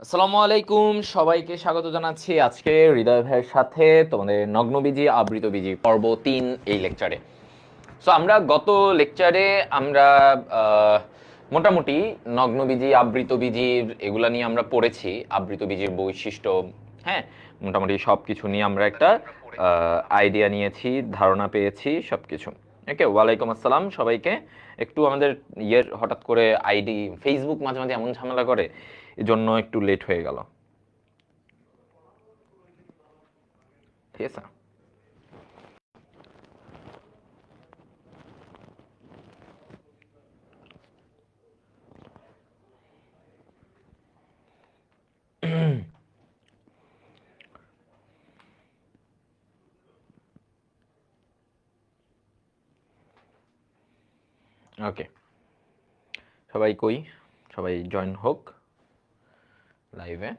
আসসালামু আলাইকুম, সবাইকে স্বাগত জানাচ্ছি আজকে হৃদয় ভাইয়ের সাথে তোমাদের নগ্নবীজি আবৃতবীজি পর্ব 3 এই লেকচারে। সো আমরা গত লেকচারে আমরা আহ, মোটামুটি নগ্নবীজি আবৃতবীজির এগুলা নিয়ে আমরা পড়েছি, আবৃতবীজির বৈশিষ্ট্য। হ্যাঁ, মোটামুটি সব কিছু নিয়ে আমরা একটা আইডিয়া নিয়েছি, ধারণা পেয়েছি সব কিছু। ওকে, ওয়ালাইকুম আসসালাম সবাইকে। একটু আমাদের হঠাৎ করে আইডি ফেসবুক মাঝে মাঝে এমন ঝামেলা করে, এজন্য একটু লেট হয়ে গেল। ঠিক আছে। ওকে, সবাই কই, সবাই জয়েন হোক লাইভে।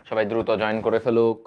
সবাই দ্রুত জয়েন করে ফেলুক।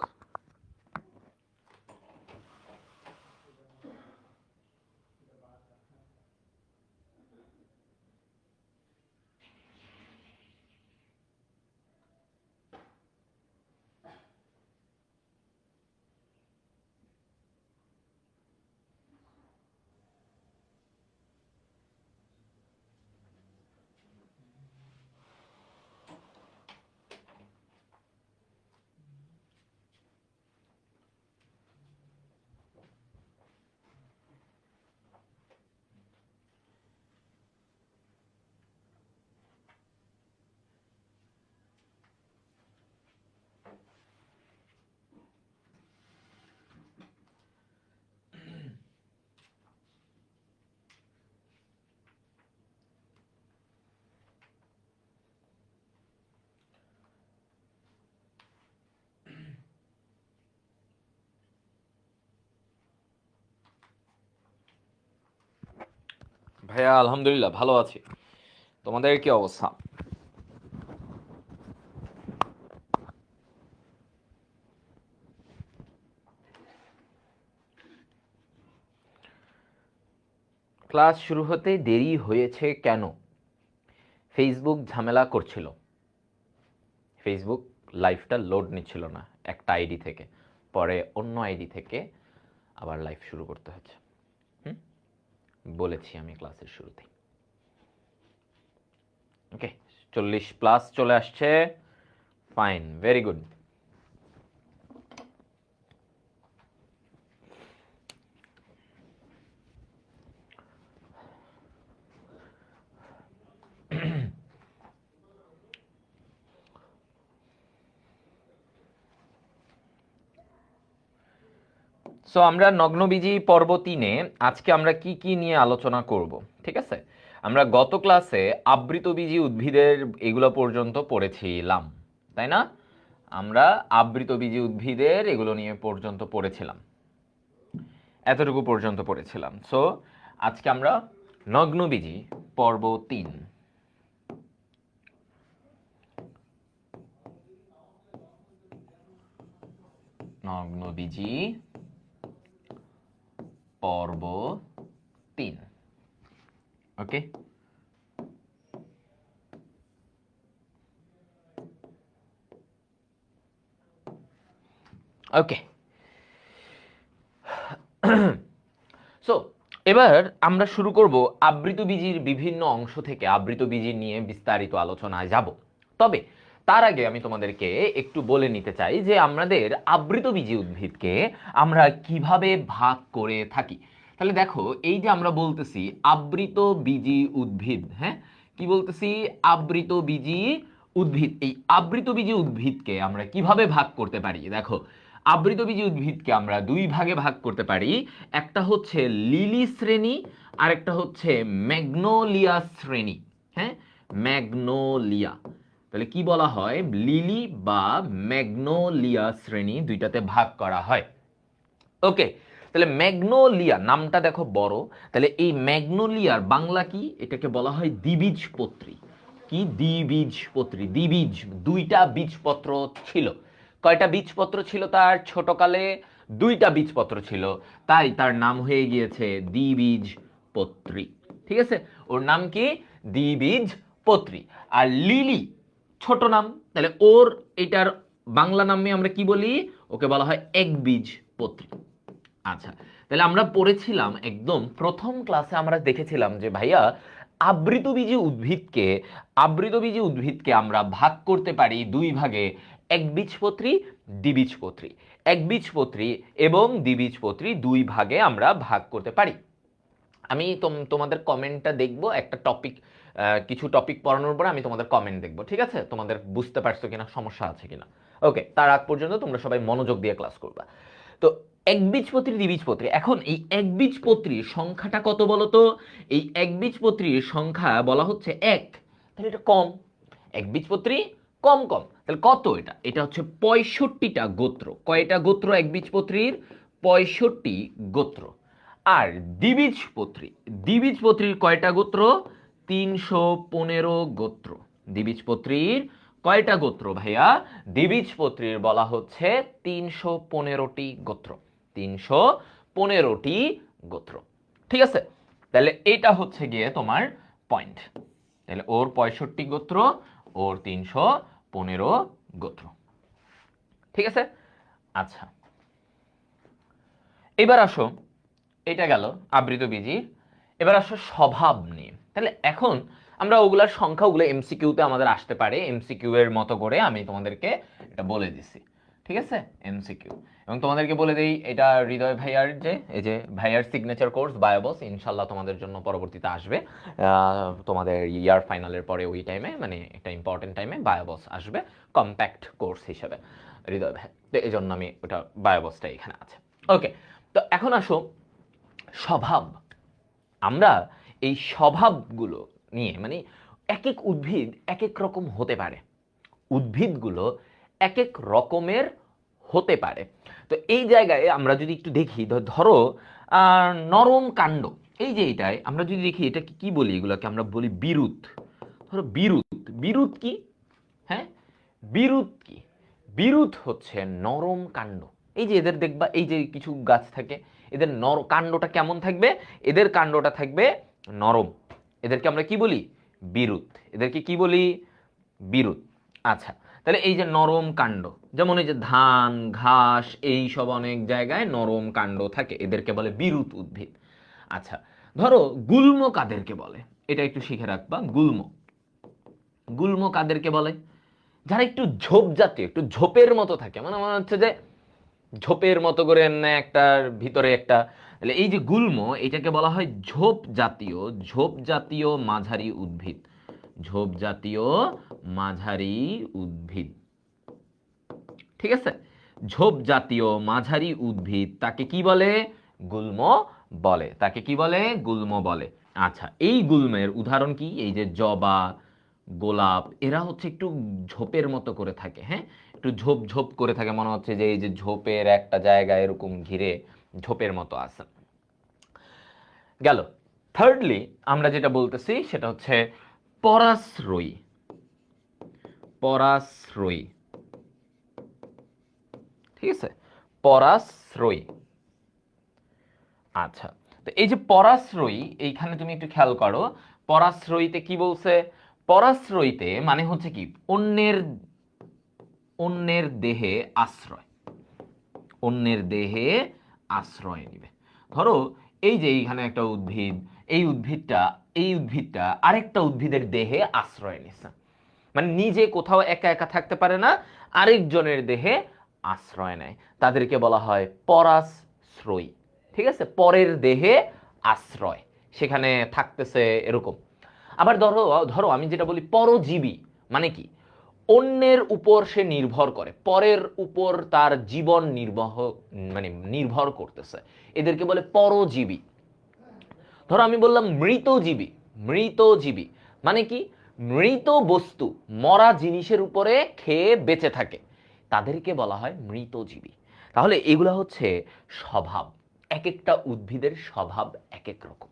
ভাইয়া আলহামদুলিল্লাহ ভালো আছি, তোমাদের কি অবস্থা? ক্লাস শুরু হতে দেরি হয়েছে কেন? ফেসবুক ঝামেলা করছিল, ফেসবুক লাইভটা লোড নিচ্ছিল না একটা আইডি থেকে, পরে অন্য আইডি থেকে আবার লাইভ শুরু করতে হচ্ছে। বলেছি আমি ক্লাসের শুরুতে। ওকে, 40+ চলে আসছে, ফাইন, ভেরি গুড। সো আমরা নগ্নবীজি পর্ব 3-এ আজকে আমরা কি কি নিয়ে আলোচনা করব, ঠিক আছে? আমরা গত ক্লাসে আবৃতবীজি উদ্ভিদের এগুলো পর্যন্ত পড়েছিলাম, তাই না? আমরা আবৃতবীজি উদ্ভিদের এগুলো নিয়ে পর্যন্ত পড়েছিলাম, এতটুকু পর্যন্ত পড়েছিলাম। সো আজকে আমরা নগ্নবীজি পর্ব 3, নগ্নবীজি পর্ব 3। ওকে, ওকে। সো এবার আমরা শুরু করব আবৃতবীজির বিভিন্ন অংশ থেকে, আবৃতবীজি নিয়ে বিস্তারিত আলোচনায় যাব। তবে তার আগে আমি তোমাদেরকে একটু বলে নিতে চাই যে আমাদের আবৃতবীজি উদ্ভিদকে আমরা কিভাবে ভাগ করে থাকি। তাহলে দেখো, এই যে আমরা বলতেছি আবৃতবীজি উদ্ভিদ, হ্যাঁ, কি বলতেছি? আবৃতবীজি উদ্ভিদ। এই আবৃতবীজি উদ্ভিদকে আমরা কিভাবে ভাগ করতে পারি? দেখো, আবৃতবীজি উদ্ভিদকে আমরা দুই ভাগে ভাগ করতে পারি। একটা হচ্ছে লিলি শ্রেণী, আর একটা হচ্ছে ম্যাগনোলিয়া শ্রেণী। হ্যাঁ, ম্যাগনোলিয়া। তাহলে কি বলা হয়? লিলি বা ম্যাগনোলিয়া শ্রেণী দুইটাতে ভাগ করা হয়। ওকে, তাহলে ম্যাগনোলিয়া নামটা দেখো বড়, তাহলে এই ম্যাগনোলিয়ার বাংলা কি? এটাকে বলা হয় দ্বিবীজপত্রী। কি? দ্বিবীজপত্রী। দ্বিবীজ, দুইটা বীজপত্র ছিল। কয়টা বীজপত্র ছিল তার? ছোটকালে দুইটা বীজপত্র ছিল, তাই তার নাম হয়ে গিয়েছে দ্বিবীজপত্রী। ঠিক আছে, ওর নাম কি? দ্বিবীজপত্রী। আর লিলি ছোট নাম, তাহলে ওর এটার বাংলা নামে আমরা কি বলি? ওকে বলা হয় একবীজপত্রী। আচ্ছা, তাহলে আমরা পড়েছিলাম একদম প্রথম ক্লাসে, আমরা দেখেছিলাম যে ভাইয়া আবৃতবীজী উদ্ভিদকে আমরা ভাগ করতে পারি দুই ভাগে, একবীজপত্রী, দ্বিবীজপত্রী। একবীজপত্রী এবং দ্বিবীজপত্রী দুই ভাগে আমরা ভাগ করতে পারি। আমি তোমাদের কমেন্টটা দেখবো, একটা টপিক, কিছু টপিক পড়ানোর পর আমি তোমাদের কমেন্ট দেখবো, ঠিক আছে? তোমাদের বুঝতে পারছো কিনা, সমস্যা আছে কিনা। ওকে, তার আগ পর্যন্ত তোমরা সবাই মনোযোগ দিয়ে ক্লাস করবা। তো একবীজপত্রী, দ্বিবীজপত্রী, এখন এই একবীজপত্রীর সংখ্যাটা কত বলো তো? এই একবীজপত্রীর সংখ্যা বলা হচ্ছে এক, তাহলে এটা কম। একবীজপত্রী কম কম, তাহলে কত এটা? এটা হচ্ছে 65টা গোত্র। কয়টা গোত্র একবীজপত্রীর? 65 গোত্র। আর দ্বিবীজপত্রীর কয়টা গোত্র? 315 গোত্র। দ্বিবীজপত্রীর কয়টা গোত্র ভাইয়া? দ্বিবীজপত্রীর বলা হচ্ছে 315টি গোত্র। 315টি গোত্র, ঠিক আছে? তাহলে এটা হচ্ছে গিয়ে তোমার পয়েন্ট। তাহলে ওর 65 গোত্র, ওর 315 গোত্র, ঠিক আছে? আচ্ছা, এবার আসো, এটা গেল আবৃতবীজীর। এবার আসো স্বভাব নিয়ে। তাহলে এখন আমরা ওগুলার সংখ্যা, ওগুলো এমসিকিউতে আমাদের আসতে পারে, এমসিকিউ এর মতো করে আমি তোমাদেরকে এটা বলে দিছি, ঠিক আছে? এমসিকিউ। এবং তোমাদেরকে বলে দেই, এটা হৃদয় ভাইয়ার যে এই যে ভাইয়ার সিগনেচার কোর্স বায়োবস, ইনশাল্লাহ তোমাদের জন্য পরবর্তীতে আসবে। তোমাদের ইয়ার ফাইনালের পরে ওই টাইমে, মানে একটা ইম্পর্টেন্ট টাইমে বায়োবস আসবে কম্প্যাক্ট কোর্স হিসেবে হৃদয় ভাই, তো এই জন্য আমি ওটা বায়োবসটা এখানে আছে। ওকে, তো এখন আসো স্বভাব। আমরা এই স্বভাবগুলো নিয়ে, মানে এক এক উদ্ভিদ এক এক রকম হতে পারে, উদ্ভিদগুলো এক এক রকমের হতে পারে। তো এই জায়গায় আমরা যদি একটু দেখি, ধরো নরম কাণ্ড, এই যে এটাই আমরা যদি দেখি, এটা কি বলি? এগুলোকে আমরা বলি বিরুৎ। ধরো বিরুৎ, বিরুৎ কি? হ্যাঁ, বিরুৎ কি? বিরুৎ হচ্ছে নরম কাণ্ড। এই যে এদের দেখবা, এই যে কিছু গাছ থাকে, এদের কাণ্ডটা কেমন থাকবে? এদের কাণ্ডটা থাকবে নরম। এদেরকে আমরা কি বলি? বিরুৎ। এদেরকে কি বলি? বিরুৎ। আচ্ছা, তাহলে এই যে নরম কাণ্ড, যেমন এই যে ধান, ঘাস, এই সব অনেক জায়গায় নরম কাণ্ড থাকে, এদেরকে বলে বিরুৎ উদ্ভিদ। আচ্ছা, ধরো গুল্ম কাদেরকে বলে? এটা একটু শিখে রাখবা। গুল্ম, গুল্ম কাদেরকে বলে? যারা একটু ঝোপ জাতীয়, একটু ঝোপের মতো থাকে, মানে মনে হচ্ছে যে ঝোপের মতো করে একটার ভিতরে একটা। তাহলে এই যে গুল্ম, এটাকে বলা হয় ঝোপ জাতীয় মাঝারি উদ্ভিদ। ঝোপ জাতীয় মাঝারি উদ্ভিদ, ঠিক আছে? ঝোপ জাতীয় মাঝারি উদ্ভিদ, তাকে কি বলে? গুল্ম বলে। তাকে কি বলে? গুল্ম বলে। আচ্ছা, এই গুল্মের উদাহরণ কি? এই যে জবা, গোলাপ, এরা হচ্ছে একটু ঝোপের মতো করে থাকে। হ্যাঁ, একটু ঝোপ ঝোপ করে থাকে, মনে হচ্ছে যে এই যে ঝোপের একটা জায়গায় এরকম ঘিরে ঝোপের মতো আছে। গেল। থার্ডলি আমরা যেটা বলতেছি সেটা হচ্ছে পরাশ্রয়ী। পরাশ্রয়ী, ঠিক আছে? পরাশ্রয়ী। আচ্ছা, তো এই যে পরাশ্রয়ী, এইখানে তুমি একটু খেয়াল করো, পরাশ্রয়ীতে কি বলছে? পরাশ্রয়ীতে মানে হচ্ছে কি? অন্যের অন্যের দেহে আশ্রয়। অন্যের দেহে আশ্রয় নিবে। ধরো এই যে এইখানে একটা উদ্ভিদ, এই উদ্ভিদটা আরেকটা উদ্ভিদের দেহে আশ্রয় নিছে, মানে নিজে কোথাও একা একা থাকতে পারে না, আরেকজনের দেহে আশ্রয় নেয়, তাদেরকে বলা হয় পরাশ্রয়ী। ঠিক আছে, পরের দেহে আশ্রয়, সেখানে থাকতেছে এরকম। আবার ধরো ধরো আমি যেটা বলি পরজীবী, মানে কি? অন্যের উপর সে নির্ভর করে, পরের উপর তার জীবন মানে নির্ভর করতেছে, এদেরকে বলে পরজীবী। ধরো আমি বললাম মৃতজীবী। মৃতজীবী মানে কি? মৃত বস্তু, মরা জিনিসের উপরে খেয়ে বেঁচে থাকে, তাদেরকে বলা হয় মৃতজীবী। তাহলে এগুলা হচ্ছে স্বভাব। এক একটা উদ্ভিদের স্বভাব এক এক রকম,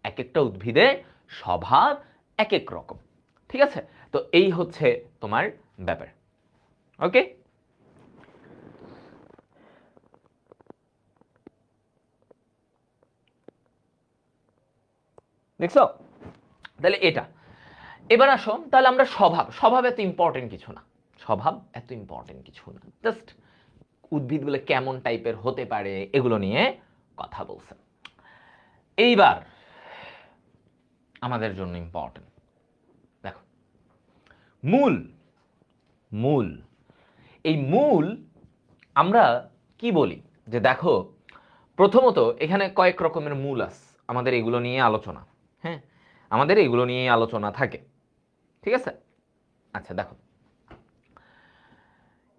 এক একটা উদ্ভিদের স্বভাব এক এক রকম, ঠিক আছে? তো এই হচ্ছে তোমার ব্যাপার। ওকে, দেখছো? তাহলে এটা। এবার আসো, তাহলে আমরা স্বভাব, স্বভাব এত ইম্পর্টেন্ট কিছু না, স্বভাব এত ইম্পর্টেন্ট কিছু না, জাস্ট উদ্ভিদগুলো কেমন টাইপের হতে পারে এগুলো নিয়ে কথা বলছে। এইবার আমাদের জন্য ইম্পর্টেন্ট, দেখো মূল। মূল, এই মূল আমরা কি বলি যে দেখো, প্রথমত এখানে কয়েক রকমের মূল আছে, আমাদের এগুলো নিয়ে আলোচনা, হ্যাঁ আমাদের এগুলো নিয়ে আলোচনা থাকে, ঠিক আছে। আচ্ছা দেখো,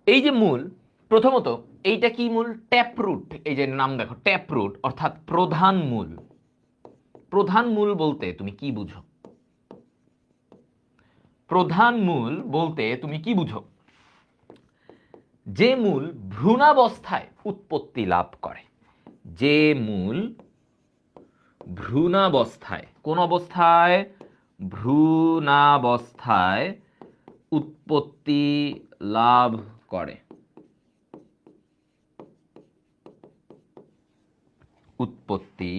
এই যে মূল, প্রথমত এইটা কি মূল? ট্যাপ রুট, এই যে নাম দেখো ট্যাপ রুট অর্থাৎ প্রধান মূল। প্রধান মূল বলতে তুমি কি বুঝো? প্রধান মূল বলতে তুমি কি বুঝো? যে মূল ভ্রূণাবস্থায় উৎপত্তি লাভ করে, যে মূল ভ্রূণাবস্থায়, কোন অবস্থায়? ভ্রূণাবস্থায় উৎপত্তি লাভ করে, উৎপত্তি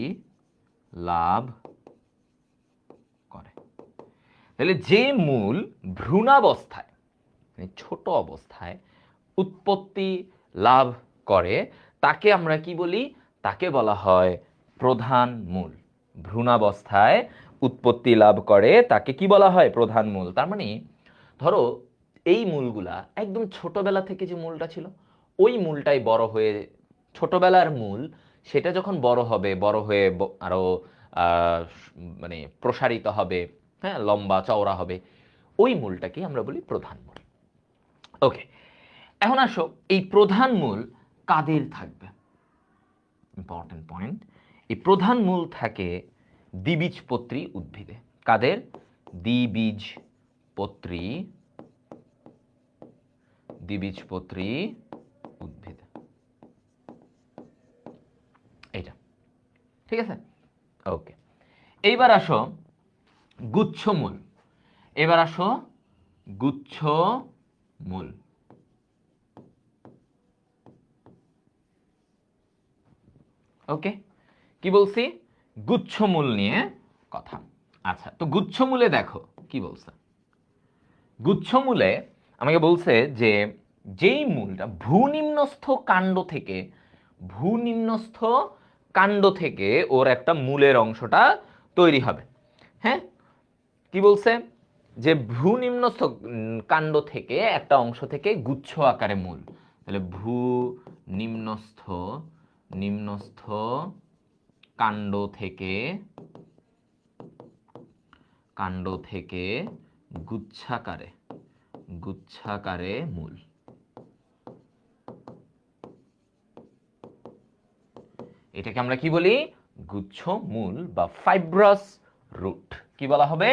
লাভ করে। তাহলে যে মূল ভ্রূণাবস্থায়, ছোট অবস্থায় উৎপত্তি লাভ করে তাকে আমরা কি বলি? তাকে বলা হয় প্রধান মূল। ভ্রূণাবস্থায় উৎপত্তি লাভ করে তাকে কি বলা হয়? প্রধান মূল। তার মানে ধরো এই মূলগুলা একদম ছোটবেলা থেকে যে মূলটা ছিল ওই মূলটাই বড় হয়ে, ছোটবেলার মূল সেটা যখন বড় হবে, বড় হয়ে আরো মানে প্রসারিত হবে, হ্যাঁ লম্বা চওড়া হবে, ওই মূলটাকে আমরা বলি প্রধান মূল। ওকে, এখন আসো এই প্রধান মূল কাদের থাকবে? ইম্পর্টেন্ট পয়েন্ট, এই প্রধান মূল থাকে দ্বিবীজপত্রী উদ্ভিদে। কাদের? দ্বিবীজপত্রী, দ্বিবীজপত্রী উদ্ভিদ। এইটা ঠিক আছে, ওকে। এইবার আসো গুচ্ছমূল, এবার আসো গুচ্ছমূল। ওকে, কি বলছি? গুচ্ছমূল নিয়ে কথা। আচ্ছা, তো গুচ্ছমূলে দেখো কি বলছে। গুচ্ছমূলে আমাকে বলছে যে যেই মূলটা ভূনিম্নস্থ কাণ্ড থেকে, ভূনিম্নস্থ কাণ্ড থেকে ওর একটা মূলের অংশটা তৈরি হবে। হ্যাঁ, কি বলছে? যে ভূনিম্নস্থ কাণ্ড থেকে একটা অংশ থেকে গুচ্ছ আকারে মূল। তাহলে ভূনিম্নস্থ, নিম্নস্থ কাণ্ড থেকে, কাণ্ড থেকে গুচ্ছাকারে, গুচ্ছাকারে মূল। এটাকে আমরা কি বলি? গুচ্ছ মূল বা ফাইব্রাস রুট। কি বলা হবে?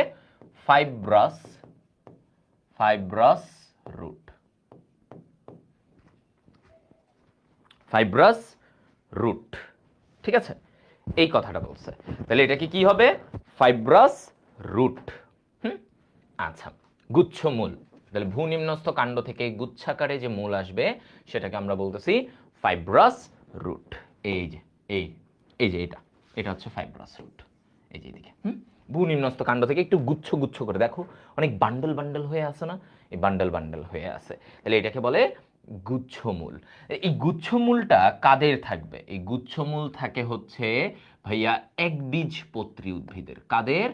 Fibrous, fibrous root, fibrous root. ঠিক আছে, এই কথাটা বলছে। তাহলে এটাকে কি হবে? Fibrous root. আচ্ছা, গুচ্ছমূল। তাহলে ভূনিম্নস্থ কাণ্ড থেকে গুচ্ছাকারে যে মূল আসবে সেটাকে আমরা বলতেছি ফাইব্রাস রুট। এই যে এই যে এটা, এটা হচ্ছে ফাইব্রাস রুট। এই যে এদিকে ভূনিম্নস্থ কাণ্ড থেকে একটু গুচ্ছ গুচ্ছ করে দেখো, অনেক বান্ডল বান্ডল হয়ে আছে না? এই বান্ডল বান্ডল হয়ে আছে, তাহলে এটাকে বলে গুচ্ছমূল। এই গুচ্ছমূলটা কাদের থাকবে? এই গুচ্ছমূল থাকে হচ্ছে ভাইয়া একবীজপত্রী উদ্ভিদের। কাদের?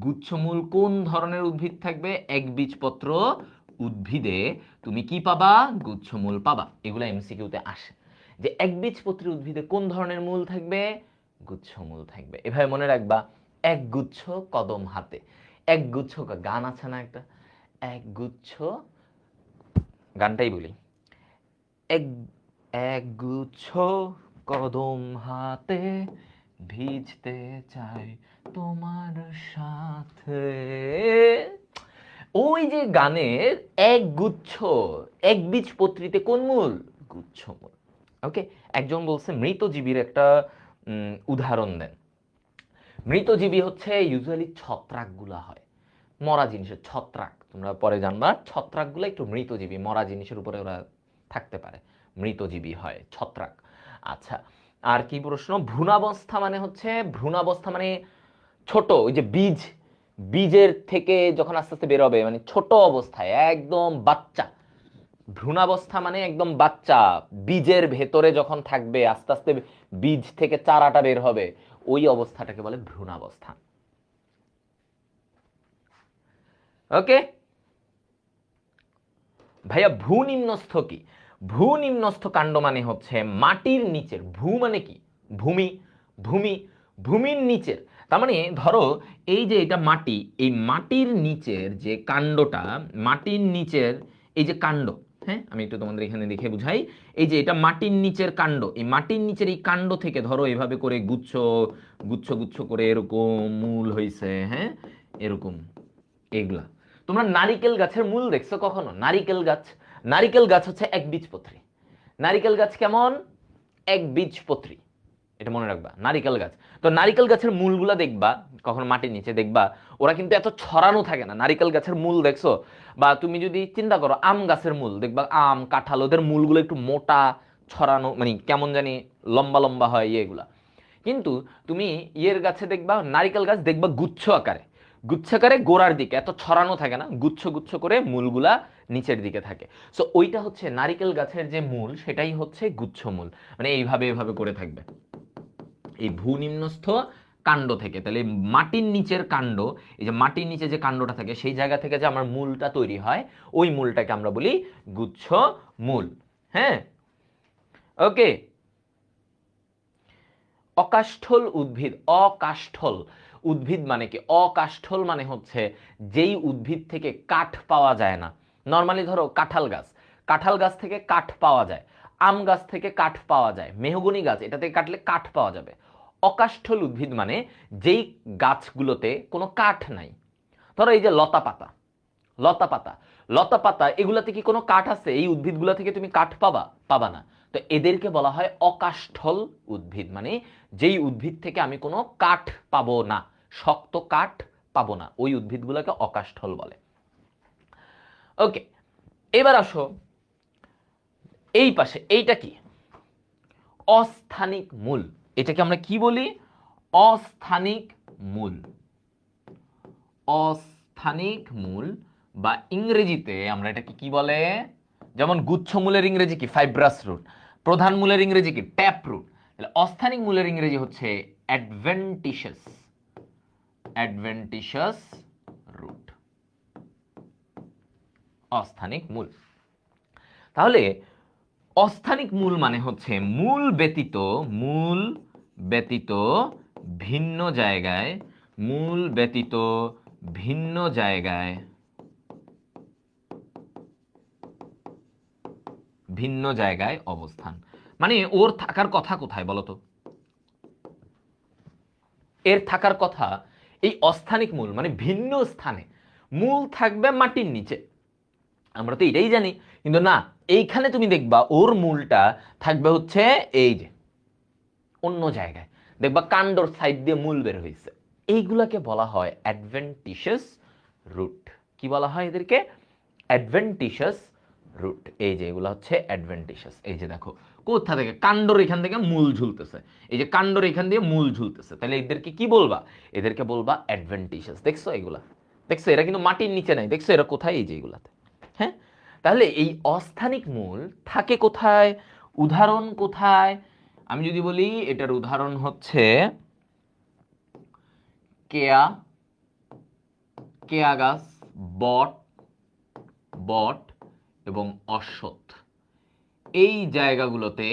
গুচ্ছমূল কোন ধরনের উদ্ভিদ থাকবে? একবীজপত্র উদ্ভিদে তুমি কি পাবা? গুচ্ছমূল পাবা। এগুলা এমসিকিউতে আসে যে একবীজপত্রী উদ্ভিদে কোন ধরনের মূল থাকবে? গুচ্ছমূল থাকবে। এভাবে মনে রাখবা, এক গুচ্ছ কদম হাতে। এক গুচ্ছ, গান আছে না একটা, এক গুচ্ছ, গানটাই বলি, এক এক গুচ্ছ কদম হাতে ভিজতে চাই তোমার সাথে। ওই যে গানের এক গুচ্ছ, একবীজপত্রীতে কোন মূল? গুচ্ছমূল। ওকে, একজন বলছে মৃতজীবীর একটা উদাহরণ দেন। মৃতজীবী হচ্ছে ইউজুয়ালি ছত্রাকগুলা হয়, মরা জিনিসের ছত্রাক। তোমরা পরে জানবা ছত্রাকগুলো একটু মৃতজীবী, মরা জিনিসের উপরে ওরা থাকতে পারে, মৃতজীবী হয় ছত্রাক। আচ্ছা, আর কি প্রশ্ন? ভ্রূণাবস্থা মানে হচ্ছে, ভ্রূণাবস্থা মানে ছোট, ওই যে বীজ, বীজের থেকে যখন আস্তে আস্তে বের হবে, মানে ছোট অবস্থায় একদম বাচ্চা, ভ্রূণাবস্থা মানে একদম বাচ্চা, বীজের ভেতরে যখন থাকবে, আস্তে আস্তে বীজ থেকে চারাটা বের হবে, ওই অবস্থাটাকে বলে ভ্রূণাবস্থা। ওকে ভাইয়া, ভূনিম্নস্থ কি? ভূনিম্নস্থ কাণ্ড মানে হচ্ছে মাটির নিচের, ভূ মানে কি? ভূমি, ভূমি, ভূমির নিচের। তার মানে ধরো এই যে এটা মাটি, এই মাটির নিচের যে কাণ্ডটা, মাটির নিচের এই যে কাণ্ড, হ্যাঁ আমি একটু তোমাদের এখানে দেখে বুঝাই। এই যে এটা মাটির নিচের কাণ্ড, এই মাটির নিচের এই কাণ্ড থেকে ধরো এভাবে করে গুচ্ছ গুচ্ছ গুচ্ছ করে এরকম মূল হইছে, হ্যাঁ এরকম, এগুলা। তোমরা নারিকেল গাছের মূল দেখছো কখনো? নারিকেল গাছ, নারিকেল গাছ হচ্ছে একবীজপত্রী। নারিকেল গাছ কেমন? একবীজপত্রী, এটা মনে রাখবা। নারিকেল গাছ, তো নারিকেল গাছের মূলগুলা দেখবা কখনো মাটির নিচে দেখবা, ওরা কিন্তু এত ছড়ানো থাকে না। নারিকেল গাছের মূল দেখছো? বা তুমি যদি চিন্তা করো আম গাছের মূল দেখবা, আম কাঁঠাল ওদের মূলগুলো একটু মোটা ছড়ানো, মানে কেমন জানি লম্বা লম্বা হয় এগুলা। কিন্তু তুমি ইয়ের গাছে দেখবা, নারিকেল গাছ দেখবা গুচ্ছ আকারে, গুচ্ছাকারে গোড়ার দিকে, এত ছড়ানো থাকে না, গুচ্ছ গুচ্ছ করে মূলগুলা নিচের দিকে থাকে। সো ওইটা হচ্ছে নারিকেল গাছের যে মূল, সেটাই হচ্ছে গুচ্ছ মূল, মানে এইভাবে এইভাবে করে থাকবে এই ভূনিম্নস্থ কাণ্ড থেকে। তাহলে মাটির নিচের কাণ্ড, এই যে মাটির নিচে যে কাণ্ডটা থাকে সেই জায়গা থেকে যে আমার মূলটা তৈরি হয়, ওই মূলটাকে আমরা বলি গুচ্ছ মূল। হ্যাঁ ওকে। অকাষ্ঠল উদ্ভিদ, অকাষ্ঠল উদ্ভিদ মানে কি? অকাষ্ঠল মানে হচ্ছে যেই উদ্ভিদ থেকে কাঠ পাওয়া যায় না। নর্মালি ধরো কাঁঠাল গাছ, কাঁঠাল গাছ থেকে কাঠ পাওয়া যায়, আম গাছ থেকে কাঠ পাওয়া যায়, মেহগনি গাছ এটা থেকে কাটলে কাঠ পাওয়া যাবে। অকাষ্ঠল উদ্ভিদ মানে যেই গাছগুলোতে কোনো কাঠ নাই। ধরো এই যে লতা পাতা, লতা পাতা, লতা পাতা এগুলাতে কি কোনো কাঠ আছে? এই উদ্ভিদগুলো থেকে তুমি কাঠ পাবা? পাবা না। তো এদেরকে বলা হয় অকাষ্ঠল উদ্ভিদ, মানে যেই উদ্ভিদ থেকে আমি কোনো কাঠ পাবো না, শক্ত কাঠ পাবো না, ওই উদ্ভিদগুলোকে অকাষ্ঠল বলে। ওকে, এবার আসো এই পাশে, এইটা কি? অস্থানিক মূল। এটাকে আমরা কি বলি? অস্থানিক মূল। অস্থানিক মূল, বা ইংরেজিতে আমরা এটাকে কি বলে? যেমন গুচ্ছমূলের ইংরেজি কি? Fibrous root. প্রধান মূলের ইংরেজি কি? Tap root. তাহলে অস্থানিক মূলের ইংরেজি হচ্ছে অ্যাডভেন্টিশাস, অ্যাডভেন্টিশাস রুট, অস্থানিক মূল। তাহলে অস্থানিক মূল মানে হচ্ছে মূল ব্যতীত, মূল ব্যতীত ভিন্ন জায়গায়, মূল ব্যতীত ভিন্ন জায়গায়, ভিন্ন জায়গায় অবস্থান। মানে ওর থাকার কথা কোথায় বলতো? এর থাকার কথা এই অস্থানিক মূল, মানে ভিন্ন স্থানে। মূল থাকবে মাটির নিচে, আমরা তো এটাই জানি, কিন্তু না, এইখানে তুমি দেখবা ওর মূলটা থাকবে হচ্ছে এই যে অন্য জায়গায়, দেখবা কাণ্ডর সাইড দিয়ে মূল বের হয়েছে। এইগুলাকে বলা হয় অ্যাডভেন্টিশাস রুট। কি বলা হয় এদেরকে? অ্যাডভেন্টিশাস রুট। এই যে এগুলো হচ্ছে অ্যাডভেন্টিশাস। এই যে দেখো কোথা থেকে কাণ্ডর এখান থেকে মূল ঝুলতেছে, এই যে কাণ্ডর এখান দিয়ে মূল ঝুলতেছে, তাহলে এদেরকে কি বলবা? এদেরকে বলবা অ্যাডভেন্টিশাস। দেখছো এগুলা? দেখছো এরা কিন্তু মাটির নিচে নাই, দেখছো এরা কোথায়? এই যে এগুলাতে। হ্যাঁ, তাহলে এই অস্থানিক মূল থাকে কোথায়? উদাহরণ কোথায়? আমি যদি বলি এটার উদাহরণ হচ্ছে কেয়া, কেয়া গাছ, বট, বট এবং অশ্বত্থ। এই জায়গাগুলোতে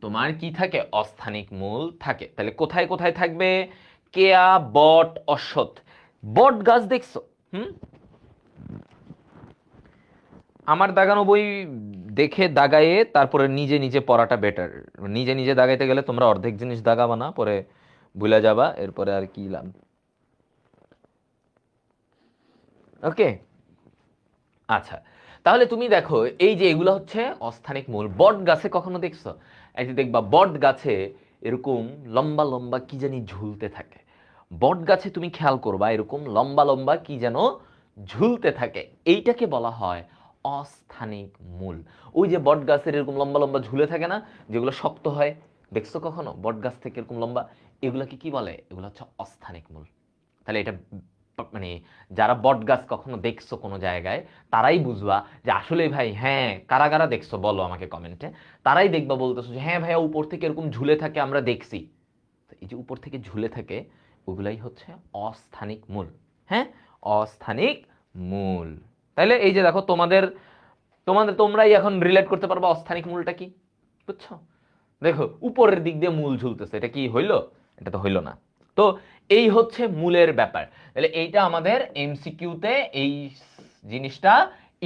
তোমার কি থাকে? অস্থানিক মূল থাকে। তাহলে কোথায় কোথায় থাকবে? কেয়া, বট, অশ্বত্থ। বট গাছ দেখছো? হুম, আমার দাগানো বই দেখে দাগায়ে তারপরে নিজে নিজে পড়াটা বেটার। নিজে নিজে দাগাইতে গেলে তোমরা অর্ধেক জিনিস দাগাবা না, পরে ভুলে যাবা, এরপরে আর কি লাভ। ওকে, আচ্ছা, তাহলে তুমি দেখো এই যে এগুলো হচ্ছে অস্থানিক মূল। বট গাছে কখনো দেখছো? এই যে দেখবা বট গাছে এরকম লম্বা লম্বা কি জানি ঝুলতে থাকে। বট গাছে তুমি খেয়াল করবা এরকম লম্বা লম্বা কি যেন ঝুলতে থাকে, এইটাকে বলা হয় অস্থানিক মূল। ওই যে বট গাছের এরকম লম্বা লম্বা ঝুলে থাকে না, যেগুলো শক্ত হয়, দেখছো কখনো বট গাছ থেকে এরকম লম্বা? এগুলাকে কি বলে? এগুলো হচ্ছে অস্থানিক মূল। তাহলে এটা মানে যারা বট গাছ কখনো দেখছো কোনো জায়গায় তারাই বুঝবা যে আসলে ভাই, হ্যাঁ, কারা কারা দেখছো বলো আমাকে কমেন্টে। তারাই দেখবা বলতেছো যে হ্যাঁ ভাইয়া উপর থেকে এরকম ঝুলে থাকে আমরা দেখছি। তো এই যে উপর থেকে ঝুলে থাকে ওগুলাই হচ্ছে অস্থানিক মূল। হ্যাঁ, অস্থানিক মূল। তাইলে এই যে দেখো তোমাদের তোমাদের তোমরাই এখন রিলেট করতে পারবা অস্থানিক মূলটা কি, বুঝছো? দেখো উপরের দিক দিয়ে মূল ঝুলতেছে, এটা কি হইলো? এটা তো হইলো না। তো এই হচ্ছে মূলের ব্যাপার। তাহলে এইটা আমাদের এমসিকিউতে এই জিনিসটা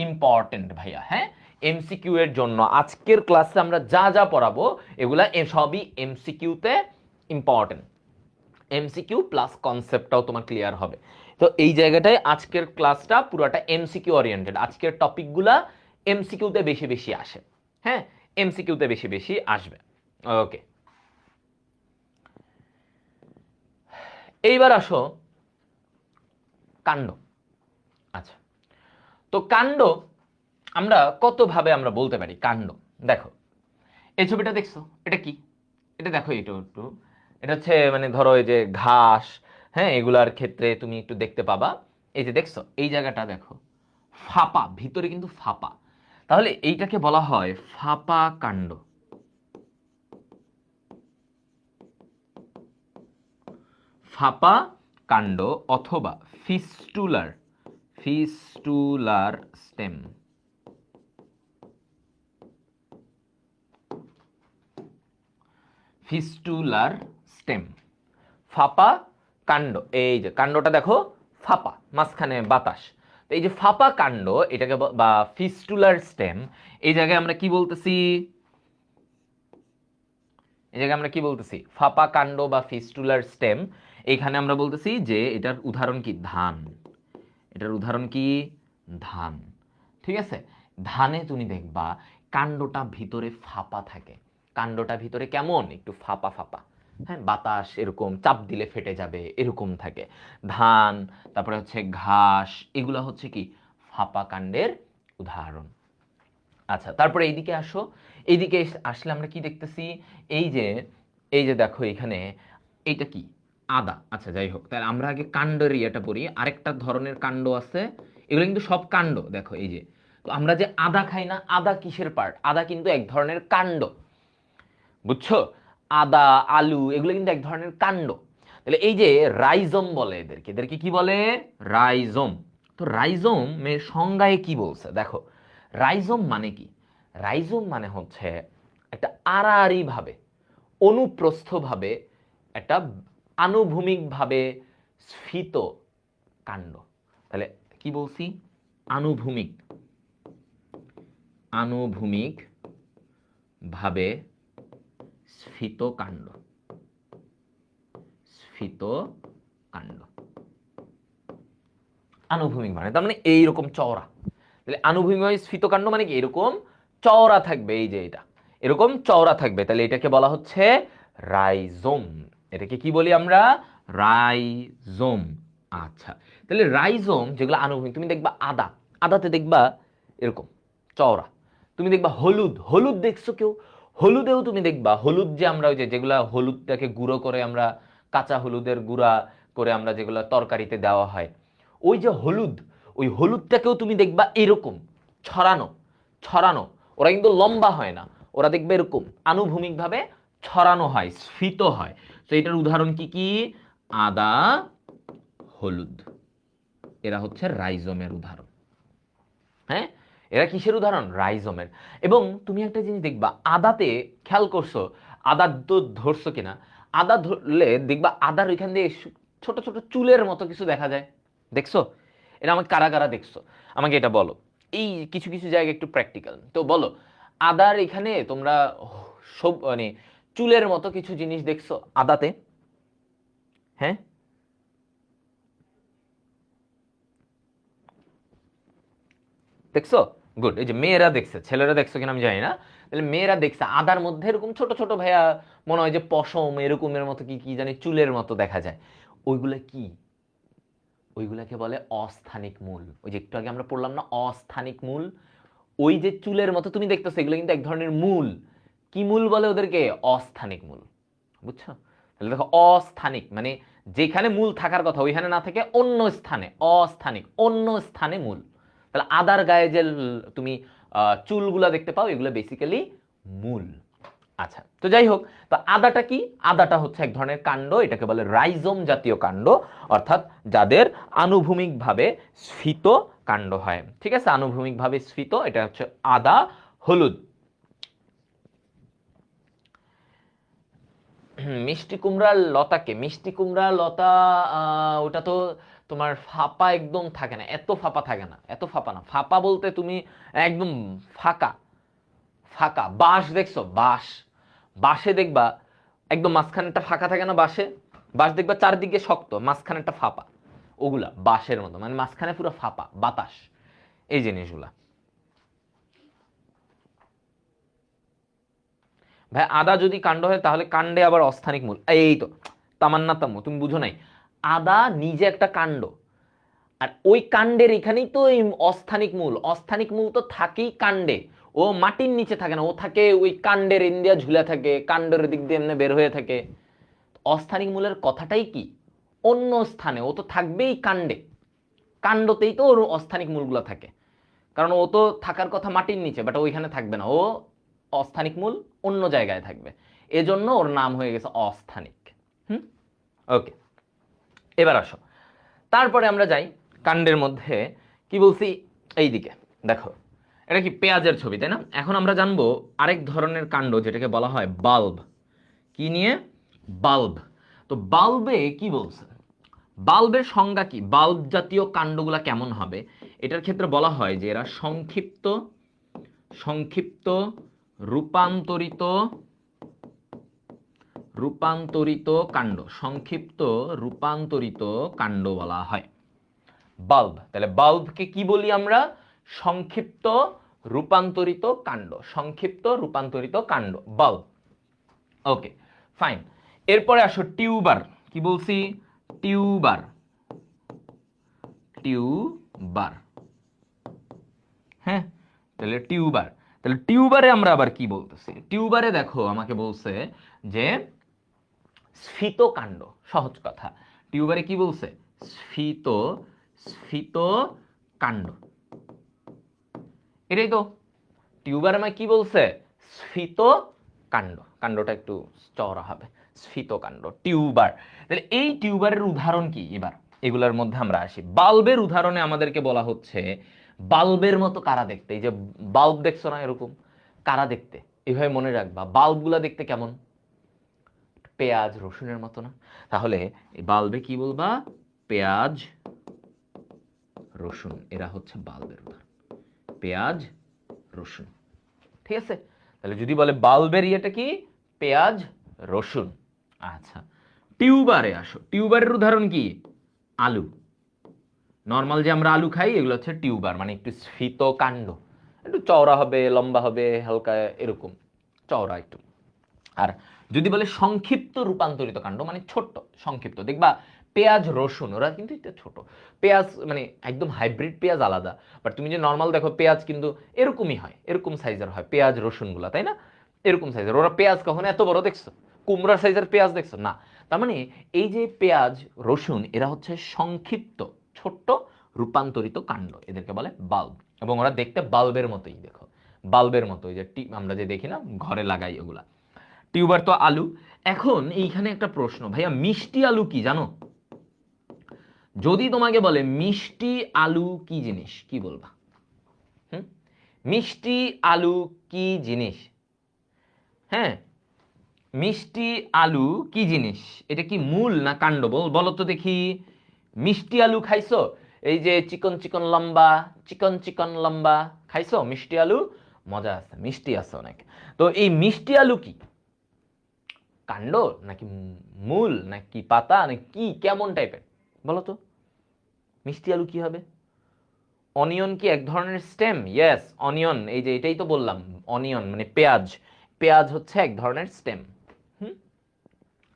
ইম্পর্টেন্ট ভাইয়া। হ্যাঁ, এমসিকিউ এর জন্য আজকের ক্লাসে আমরা যা যা পড়াবো এগুলা সবই এমসিকিউতে ইম্পর্টেন্ট। এমসিকিউ প্লাস কনসেপ্টটাও তোমার ক্লিয়ার হবে। তো এই জায়গাটায় আজকের ক্লাসটা পুরোটা এমসিকিউ ওরিয়েন্টেড। আজকের টপিকগুলা এমসিকিউতে বেশি বেশি আসে। হ্যাঁ, এমসিকিউতে বেশি বেশি আসবে। ওকে, এইবার আসো কাণ্ড। আচ্ছা, তো কাণ্ড আমরা কতভাবে আমরা বলতে পারি কাণ্ড। দেখো এই ছবিটা দেখছো, এটা কি? এটা দেখো, এটা একটু, এটা হচ্ছে মানে ধরো এই যে ঘাস, হ্যাঁ, এগুলার ক্ষেত্রে তুমি একটু দেখতে পাবা। এই যে দেখছো এই জায়গাটা দেখো, ফাঁপা, ভিতরে কিন্তু ফাঁপা। তাহলে এইটাকে বলা হয় ফাঁপা কাণ্ড। ফাঁপা কাণ্ড অথবা ফিস্টুলার, ফিস্টুলার স্টেম। ফিস্টুলার স্টেম, ফাঁপা কাণ্ড। এই যে কাণ্ডটা দেখো ফাঁপা, মাঝখানে বাতাস। তো এই যে ফাঁপা কাণ্ড এটাকে বা ফিস্টুলার স্টেম, এই জায়গায় আমরা কি বলতেছি? এই জায়গায় আমরা কি বলতেছি? ফাঁপা কাণ্ড বা ফিস্টুলার স্টেম। এখানে আমরা বলতেছি যে এটার উদাহরণ কি? ধান। এটার উদাহরণ কি? ধান। ঠিক আছে, ধানে তুমি দেখবা কাণ্ডটা ভিতরে ফাঁপা থাকে। কাণ্ডটা ভিতরে কেমন একটু ফাঁপা ফাঁপা, হ্যাঁ, বাতাস এরকম চাপ দিলে ফেটে যাবে এরকম থাকে। ধান, তারপরে হচ্ছে ঘাস, এগুলা হচ্ছে কি? ফাঁপা কাণ্ডের উদাহরণ। আচ্ছা, তারপরে এইদিকে আসো। এইদিকে আসলে আমরা কি দেখতেছি? এই যে, এই যে দেখো এখানে এইটা কি? আদা। আচ্ছা যাই হোক, তাহলে আমরা আগে কাণ্ডের ইয়েটা পড়ি। আরেকটা ধরনের কাণ্ড আছে, এগুলো কিন্তু সব কাণ্ড। দেখো এই যে, তো আমরা যে আদা খাই না, আদা কিসের পার্ট? আদা কিন্তু এক ধরনের কাণ্ড, বুঝছো? আদা, আলু, এগুলো কিন্তু এক ধরনের কাণ্ড। তাহলে এই যে রাইজোম বলে এদেরকে, এদেরকে কি বলে? রাইজোম। তো রাইজোমের সংজ্ঞায় কি বলছে দেখো। রাইজোম মানে কি? রাইজোম মানে হচ্ছে একটা আড়াআড়ি ভাবে, অনুপ্রস্থভাবে, একটা আনুভূমিকভাবে স্ফীত কাণ্ড। তাহলে কি বলছি? আনুভূমিক, আনুভূমিক ভাবে স্ফীত কাণ্ড, স্ফীত কাণ্ড। আনুভূমিক মানে তার মানে এইরকম চওড়া। তাহলে আনুভূমিক স্ফীত কাণ্ড মানে কি? এরকম চওড়া থাকবে। এই যে এটা এরকম চওড়া থাকবে, তাহলে এটাকে বলা হচ্ছে রাইজোম। এটাকে কি বলি আমরা? রাইজোম। আচ্ছা, তাহলে রাইজোম যেগুলো আনুভূমিক, তুমি দেখবা আদা, আদাতে দেখবা এরকম চওড়া। তুমি দেখবা হলুদ, হলুদ দেখছো কেউ? হলুদেও তুমি দেখবা, হলুদ যে আমরা ওই যে যেগুলা হলুদটাকে গুঁড়ো করে আমরা, কাঁচা হলুদের গুঁড়া করে আমরা যেগুলো তরকারিতে দেওয়া হয়, ওই যে হলুদ, ওই হলুদটাকেও তুমি দেখবা এরকম ছড়ানো, ছড়ানো। ওরা কিন্তু লম্বা হয় না, ওরা দেখবে এরকম আনুভূমিকভাবে ছড়ানো হয়, স্ফীত হয়। তো এটার উদাহরণ কি কি? আদা, হলুদ, এরা হচ্ছে রাইজোমের উদাহরণ। হ্যাঁ, এরা কিসের উদাহরণ? রাইজোমের। এবং তুমি একটা জিনিস দেখবা আদাতে, খেয়াল করছো আদা তো ধরছো কিনা? আদা ধরলে দেখবা আদার ওইখান দিয়ে ছোট ছোট চুলের মতো কিছু দেখা যায়, দেখছো? এটা আমাকে কারা কারা দেখছো আমাকে এটা বলো। এই কিছু কিছু জায়গায় একটু প্র্যাকটিক্যাল তো বলো, আদার এখানে তোমরা সব মানে চুলের মতো কিছু জিনিস দেখছো আদাতে? হ্যাঁ, দেখছো? গুড। এই যে মেয়েরা দেখছে, ছেলেরা দেখছো কিনা আমি জানি না। তাহলে মেয়েরা দেখছে আদার মধ্যে এরকম ছোট ছোট ভাইয়া, মনে হয় যে পশম এরকমের মতো কি কি জানি চুলের মতো দেখা যায়। ওইগুলা কি? ওইগুলাকে বলে অস্থানিক মূল। ওই যে একটু আগে আমরা পড়লাম না অস্থানিক মূল, ওই যে চুলের মতো তুমি দেখতেছো এগুলো কিন্তু এক ধরনের মূল। কি মূল বলে ওদেরকে? অস্থানিক মূল, বুঝছো? তাহলে দেখো অস্থানিক মানে যেখানে মূল থাকার কথা ওইখানে না থেকে অন্য স্থানে, অস্থানিক, অন্য স্থানে মূল। তাহলে আদার গায়ে যে তুমি চুলগুলা দেখতে পাও এগুলো বেসিক্যালি মূল। আচ্ছা, তো যাই হোক, তো আদাটা কি? আদাটা হচ্ছে এক ধরনের কাণ্ড, এটাকে বলে রাইজোম জাতীয় কাণ্ড, অর্থাৎ যাদের আনুভূমিকভাবে স্ফীত কাণ্ড হয়। ঠিক আছে, আনুভূমিকভাবে স্ফীত, এটা হচ্ছে আদা, হলুদ। মিষ্টি কুমড়ার লতাকে, মিষ্টি কুমড়ার লতা ওটা তো তোমার ফাঁপা একদম থাকে না, এত ফাঁপা থাকে না, এত ফাঁপা না, ফাঁপা বলতে তুমি একদম ফাঁকা ফাঁকা। বাঁশ দেখছো? বাঁশ, বাঁশে দেখবা একদম মাঝখানেটা ফাঁকা থাকে না বাঁশে, বাঁশ দেখবা চারদিকে শক্ত, মাঝখানেটা ফাঁপা, ওগুলা বাঁশের মতো, মানে মাঝখানে পুরো ফাঁপা বাতাস, এই জিনিসগুলা। ভাই আদা যদি কাণ্ড হয় তাহলে কাণ্ডে আবার অস্থানিক মূল, এই তো তামান্না তাম্মু, তুমি বুঝো নাই, আদা নিজে একটা কাণ্ড, আর ওই কাণ্ডের এখানেই তো এই অস্থানিক মূল, অস্থানিক মূল তো থাকেই কাণ্ডে, ও মাটির নিচে থাকে না, ও থাকে ওই কাণ্ডের ইন্ডিয়া ঝুলে থাকে, কাণ্ডের দিক দিয়ে এমনি বের হয়ে থাকে। অস্থানিক মূলের কথাটাই কি? অন্য স্থানে, ও তো থাকবেই কাণ্ডে, কাণ্ডতেই তো ওর অস্থানিক মূলগুলো থাকে, কারণ ও তো থাকার কথা মাটির নিচে, বাট ওইখানে থাকবে না, ও অস্থানিক মূল অন্য জায়গায় থাকবে, এজন্য ওর নাম হয়ে গেছে অস্থানিক। ওকে, এবার আসো, তারপরে আমরা যাই কাণ্ডের মধ্যে কি বলছি, এইদিকে দেখো, এটা কি পেঁয়াজের ছবি, তাই না? এখন আমরা জানবো আরেক ধরনের কাণ্ড যেটাকে বলা হয় বাল্ব। কি নিয়ে? বাল্ব। তো বাল্বে কি বলছে, বাল্বের সংজ্ঞা কি, বাল্ব জাতীয় কাণ্ডগুলা কেমন হবে, এটার ক্ষেত্রে বলা হয় যে এরা সংক্ষিপ্ত, সংক্ষিপ্ত রূপান্তরিত, রূপান্তরিত কাণ্ড, সংক্ষিপ্ত রূপান্তরিত কাণ্ড বলা হয় বাল্ব। তাহলে বাল্বকে কি বলি আমরা? সংক্ষিপ্ত রূপান্তরিত কাণ্ড, সংক্ষিপ্ত রূপান্তরিত কাণ্ড, বাল্ব। ওকে, ফাইন। এরপরে আসো টিউবার। কি বলছি? টিউবার, টিউবার, হ্যাঁ, তাহলে টিউবার। তাহলে টিউবারে আমরা আবার কি বলতেছি? টিউবারে দেখো আমাকে বলছে যে স্ফীত কাণ্ড, সহজ কথা, টিউবারে কি বলছে? স্ফীত, স্ফীত কাণ্ড, এটাই তো টিউবার। আমার কি বলছে? স্ফীত কাণ্ড, কাণ্ডটা একটু চওড়া হবে, স্ফীত কাণ্ড, টিউবার। তাহলে এই টিউবারের উদাহরণ কি? এবার এগুলোর মধ্যে আমরা আসি। বাল্বের উদাহরণে আমাদেরকে বলা হচ্ছে বাল্বের মতো কারা দেখতে, এই যে বাল্ব দেখছো না, এরকম কারা দেখতে, এইভাবে মনে রাখবা, বাল্বগুলা দেখতে কেমন? পেঁয়াজ রসুনের মতো না? তাহলে এই বাল্বে কি বলবা? পেঁয়াজ রসুন, এরা হচ্ছে বাল্বের উদাহরণ, পেঁয়াজ রসুন। ঠিক আছে, তাহলে যদি বলে বাল্বের ইয়েটা কি? পেঁয়াজ রসুন। আচ্ছা, টিউবারে আসো, টিউবারের উদাহরণ কি? আলু। নর্মাল যে আমরা আলু খাই এগুলো হচ্ছে টিউবার, মানে একটু স্ফীত কাণ্ড, একটু চওড়া হবে, লম্বা হবে, হালকা এরকম চওড়া একটু। আর যদি বলে সংক্ষিপ্ত রূপান্তরিত কাণ্ড, মানে ছোট্ট সংক্ষিপ্ত, দেখবা পেঁয়াজ রসুন ওরা কিন্তু এটা ছোট, পেঁয়াজ মানে একদম হাইব্রিড পেঁয়াজ আলাদা, বাট তুমি যে নর্মাল দেখো পেঁয়াজ কিন্তু এরকমই হয়, এরকম সাইজের হয় পেঁয়াজ রসুনগুলা, তাই না? এরকম সাইজের। ওরা পেঁয়াজ কখনো এত বড় দেখছো? কুমড়ার সাইজের পেঁয়াজ দেখছো না? তার মানে এই যে পেঁয়াজ রসুন এরা হচ্ছে সংক্ষিপ্ত ছোট্ট রূপান্তরিত কাণ্ড, এদেরকে বলে বাল্ব, এবং ওরা দেখতে বাল্বের মতোই, দেখো বাল্বের মতোই, যে আমরা যে দেখি না ঘরে লাগাই ওগুলা। টিউবার তো আলু। এখন এইখানে একটা প্রশ্ন, ভাইয়া মিষ্টি আলু কি জানো? যদি তোমাকে বলে মিষ্টি আলু কি জিনিস, কি বলবা? মিষ্টি আলু কি জিনিস? হ্যাঁ, মিষ্টি আলু কি জিনিস? এটা কি মূল না কাণ্ড? বলো তো দেখি। মিষ্টি আলু খাইছো? এই যে চিকন চিকন লম্বা, চিকন চিকন লম্বা খাইছো মিষ্টি আলু? মজা আছে, মিষ্টি আছে অনেক। তো এই মিষ্টি আলু কি কাণ্ড নাকি মূল নাকি পাতা নাকি কি, কেমন টাইপের বলো তো? মিষ্টি আলু কি হবে? অনিয়ন কি এক ধরনের স্টেম? ইয়েস, অনিয়ন, এই যে এটাই তো বললাম, অনিয়ন মানে পেঁয়াজ, পেঁয়াজ হচ্ছে এক ধরনের স্টেম।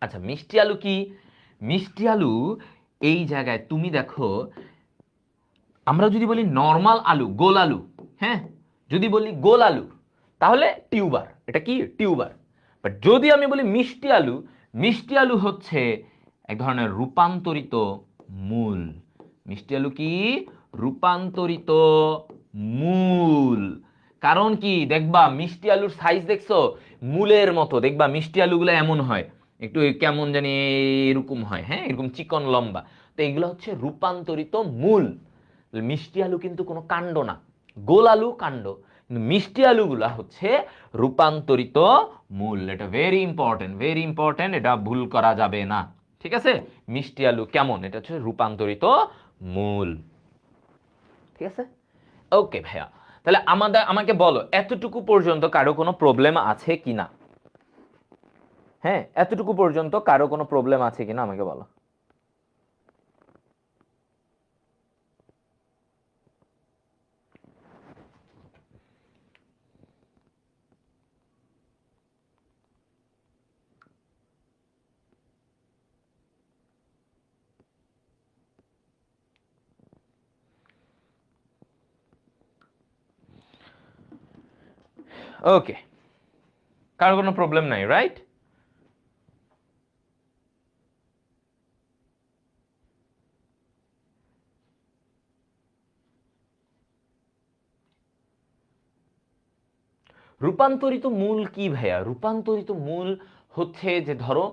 আচ্ছা, মিষ্টি আলু কি? মিষ্টি আলু এই জায়গায় তুমি দেখো, আমরা যদি বলি নর্মাল আলু, গোল আলু, হ্যাঁ, যদি বলি গোল আলু তাহলে টিউবার, এটা কি টিউবার। বাট যদি আমি বলি মিষ্টি আলু, মিষ্টি আলু হচ্ছে এক ধরনের রূপান্তরিত মূল। মিষ্টি আলু কি? রূপান্তরিত মূল। কারণ কি দেখবা মিষ্টি আলুর সাইজ দেখছো মূলের মতো, দেখবা মিষ্টি আলুগুলো এমন হয় একটু কেমন জানি এরকম হয়, হ্যাঁ এরকম চিকন লম্বা। তো এগুলো হচ্ছে রূপান্তরিত মূল। মিষ্টি আলু কিন্তু কোনো কাণ্ড না, গোল আলু কাণ্ড, কিন্তু মিষ্টি আলুগুলা হচ্ছে রূপান্তরিত মূল। এটা ভেরি ইম্পর্টেন্ট, ভেরি ইম্পর্টেন্ট, এটা ভুল করা যাবে না। ঠিক আছে, মিষ্টি আলু কেমন, এটা হচ্ছে রূপান্তরিত মূল। ঠিক আছে, ওকে ভাইয়া। তাহলে আমাকে বলো এতটুকু পর্যন্ত কারো কোনো প্রবলেম আছে কিনা? হ্যাঁ, এতটুকু পর্যন্ত কারো কোনো প্রবলেম আছে কিনা আমাকে বলো। ওকে, কারো কোনো প্রবলেম নাই, রাইট? রূপান্তরিত মূল কি ভাইয়া? রূপান্তরিত মূল হচ্ছে যে ধরো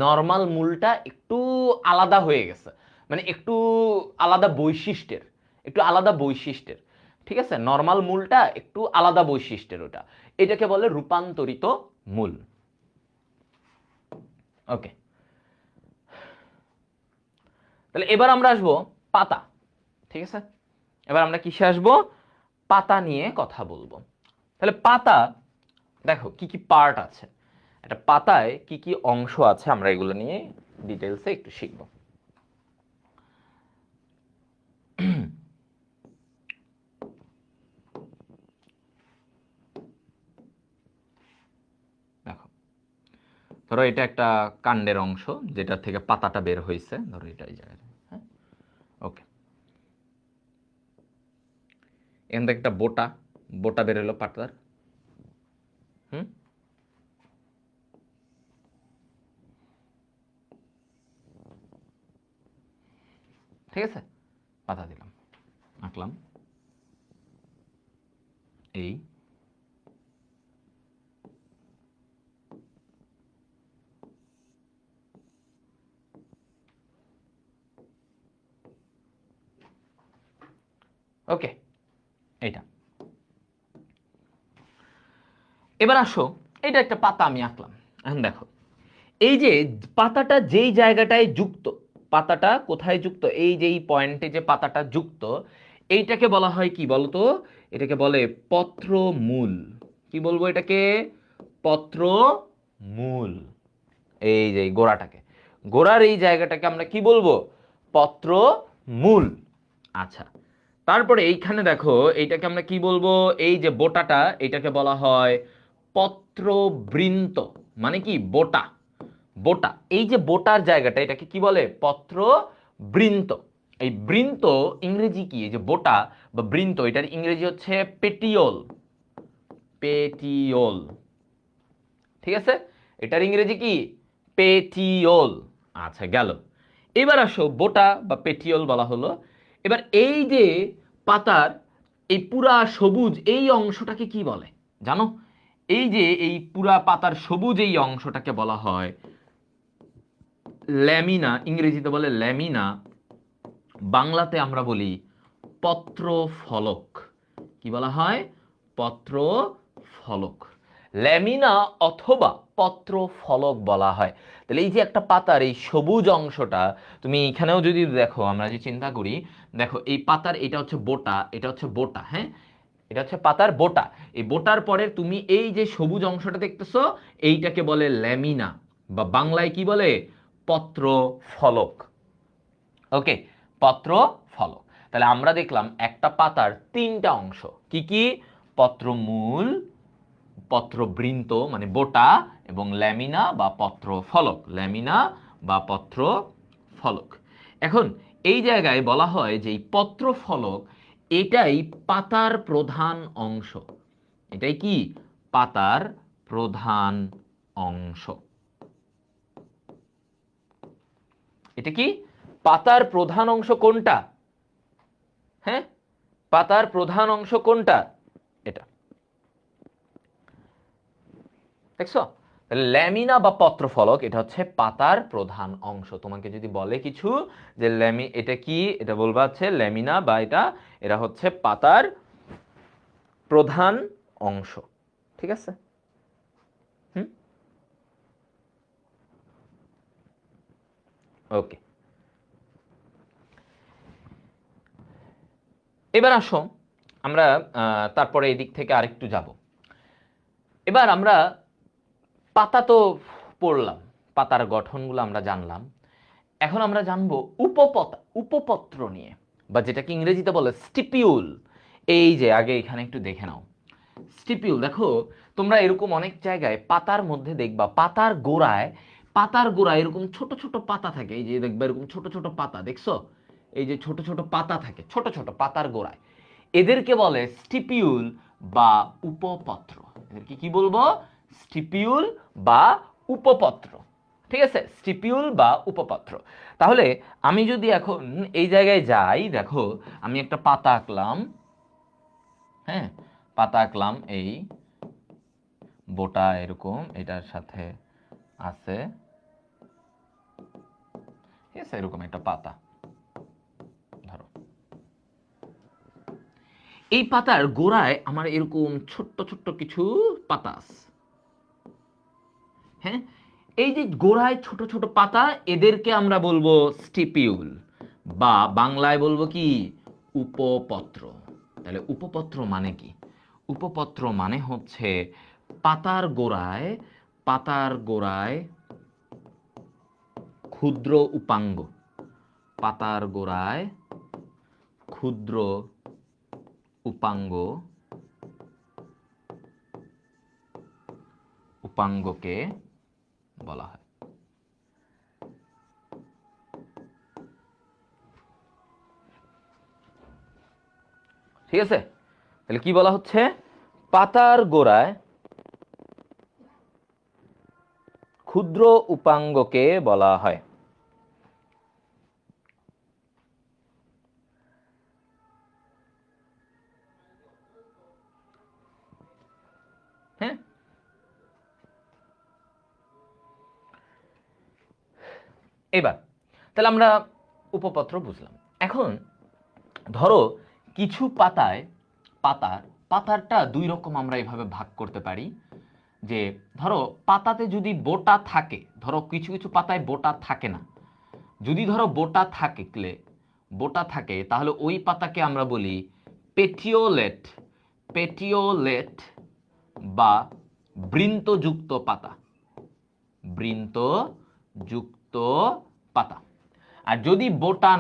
নর্মাল মূলটা একটু আলাদা হয়ে গেছে, মানে একটু আলাদা বৈশিষ্ট্যের, একটু আলাদা বৈশিষ্ট্যের। ঠিক আছে, নর্মাল মূলটা একটু আলাদা বৈশিষ্ট্যের, ওটা এটাকে বলে রূপান্তরিত মূল। ওকে, তাহলে এবার আমরা আসবো পাতা। ঠিক আছে, এবার আমরা কিসে আসবো? পাতা নিয়ে কথা বলবো। তাহলে পাতা, দেখো কি কি পার্ট আছে, একটা পাতায় কি কি অংশ আছে, আমরা এগুলো নিয়ে ডিটেলসে একটু শিখব। দেখো, ধরো এটা একটা কাণ্ডের অংশ যেটা থেকে পাতাটা বের হয়েছে, ধরো এটা এই জায়গায়, হ্যাঁ ওকে। এখান থেকে একটা বোটা, বোটা বের হলো পাতার। হুম, ঠিক আছে, পাতা দিলাম, আঁকলাম এই। ওকে, এইটা। এবার আসো, এটা একটা পাতা আমি আঁকলাম। এখন দেখো এই যে পাতাটা যেই জায়গাটায় যুক্ত, পাতাটা কোথায় যুক্ত, এই যে এই পয়েন্টে যে পাতাটা যুক্ত, এইটাকে বলা হয় কি বলতো? এটাকে বলে পত্রমূল। কি বলবো এটাকে? পত্রমূল। এই যে গোড়াটাকে, গোড়ার এই জায়গাটাকে আমরা কি বলবো? পত্রমূল। আচ্ছা, তারপরে এইখানে দেখো এইটাকে আমরা কি বলবো? এই যে বোটাটা, এটাকে বলা হয় পত্রবৃন্ত। মানে কি? বোটা, বোটা। এই যে বোটার জায়গাটা, এটাকে কি বলে? পত্রবৃন্ত। এই বৃন্ত ইংরেজি কি? এই যে বোটা বা বৃন্ত, এটার ইংরেজি হচ্ছে পেটিওল। পেটিওল। ঠিক আছে, এটার ইংরেজি কি? পেটিওল। আচ্ছা গেল। এবার আসো, বোটা বা পেটিওল বলা হলো। এবার এই যে পাতার এই পুরা সবুজ এই অংশটাকে কি বলে জানো? এই যে এই পুরা পাতার সবুজ এই অংশটাকে বলা হয় ল্যামিনা। ইংরেজিতে বলে ল্যামিনা, বাংলাতে আমরা বলি পত্র ফলক। কি বলা হয়? পত্র ফলক। ল্যামিনা অথবা পত্র ফলক বলা হয়। তাহলে এই যে একটা পাতার এই সবুজ অংশটা, তুমি এখানেও যদি দেখো, আমরা যে চিন্তা করি, দেখো এই পাতার এটা হচ্ছে বোটা, এটা হচ্ছে বোটা, হ্যাঁ এটা হচ্ছে পাতার বোটা। এই বোটার পরে তুমি এই যে সবুজ অংশটা দেখতেছো, এইটাকে বলে ল্যামিনা, বা বাংলায় কি বলে? পত্র ফলক। ওকে, পত্র ফলক। তাহলে আমরা দেখলাম একটা পাতার তিনটা অংশ, কি কি? পত্রমূল, পত্রবৃন্ত মানে বোটা, এবং ল্যামিনা বা পত্র ফলক। ল্যামিনা বা পত্র ফলক। এখন এই জায়গায় বলা হয় যে এই পত্র ফলক এটাই পাতার প্রধান অংশ। এটাই কি? পাতার প্রধান অংশ। এটা কি? পাতার প্রধান অংশ কোনটা? হ্যাঁ, পাতার প্রধান অংশ কোনটা? এটা দেখছো? তাহলে ল্যামিনা বা পত্রফলক এটা হচ্ছে পাতার প্রধান অংশ। তোমাকে যদি বলে কিছু যে এটা কি, এটা বলবা হচ্ছে ল্যামিনা বা এটা হচ্ছে পাতার প্রধান অংশ। ঠিক আছে? হুম, ওকে। এবার আসো আমরা তারপরে এই দিক থেকে আরেকটু যাব। এবার আমরা পাতা তো পড়লাম, পাতার গঠনগুলো আমরা জানলাম। এখন আমরা জানবো উপপত্র নিয়ে, বা যেটাকে ইংরেজিতে বলে স্টিপিউল। এই যে আগে এখানে একটু দেখে নাও, স্টিপিউল। দেখো তোমরা এরকম অনেক জায়গায় পাতার মধ্যে দেখবা পাতার গোড়ায় এরকম ছোট ছোট পাতা থাকে। এই যে দেখবা এরকম ছোট ছোট পাতা দেখছো? এই যে ছোট ছোট পাতা থাকে ছোট ছোট পাতার গোড়ায়, এদেরকে বলে স্টিপিউল বা উপপত্র। এদেরকে কি বলবো? স্টিপিউল বা উপপত্র। ঠিক আছে? স্টিপিউল বা উপপত্র। তাহলে আমি যদি এখন এই জায়গায় যাই, দেখো আমি একটা পাতা আঁকলাম। হ্যাঁ, পাতা আঁকলাম, এই বোটা এরকম এটার সাথে আছে। ঠিক আছে? এরকম একটা পাতা ধরো, এই পাতার গোড়ায় আমার এরকম ছোট্ট ছোট্ট কিছু পাতা আছে। হ্যাঁ, এই যে গোড়ায় ছোট ছোট পাতা, এদেরকে আমরা বলবো স্টিপিউল, বা বাংলায় বলবো কি? উপপত্র। তাহলে উপপত্র মানে কি? উপপত্র মানে হচ্ছে পাতার গোড়ায় ক্ষুদ্র উপাঙ্গ, পাতার গোড়ায় ক্ষুদ্র উপাঙ্গকে বলা হয়। ঠিক আছে? তাহলে কি বলা হচ্ছে? পাতার গোড়ায় ক্ষুদ্র উপাঙ্গকে বলা হয়। হ্যাঁ, এবার তাহলে আমরা উপপত্র বুঝলাম। এখন ধরো কিছু পাতার পাতারটা দুই রকম আমরা এইভাবে ভাগ করতে পারি। যে ধরো পাতাতে যদি বোটা থাকে, ধরো কিছু কিছু পাতায় বোটা থাকে না। যদি ধরো বোটা থাকে তাহলে ওই পাতাকে আমরা বলি পেটিওলেট, পেটিওলেট বা বৃন্তযুক্ত পাতা, বৃন্তযুক্ত পাতা। আর যদি বোটা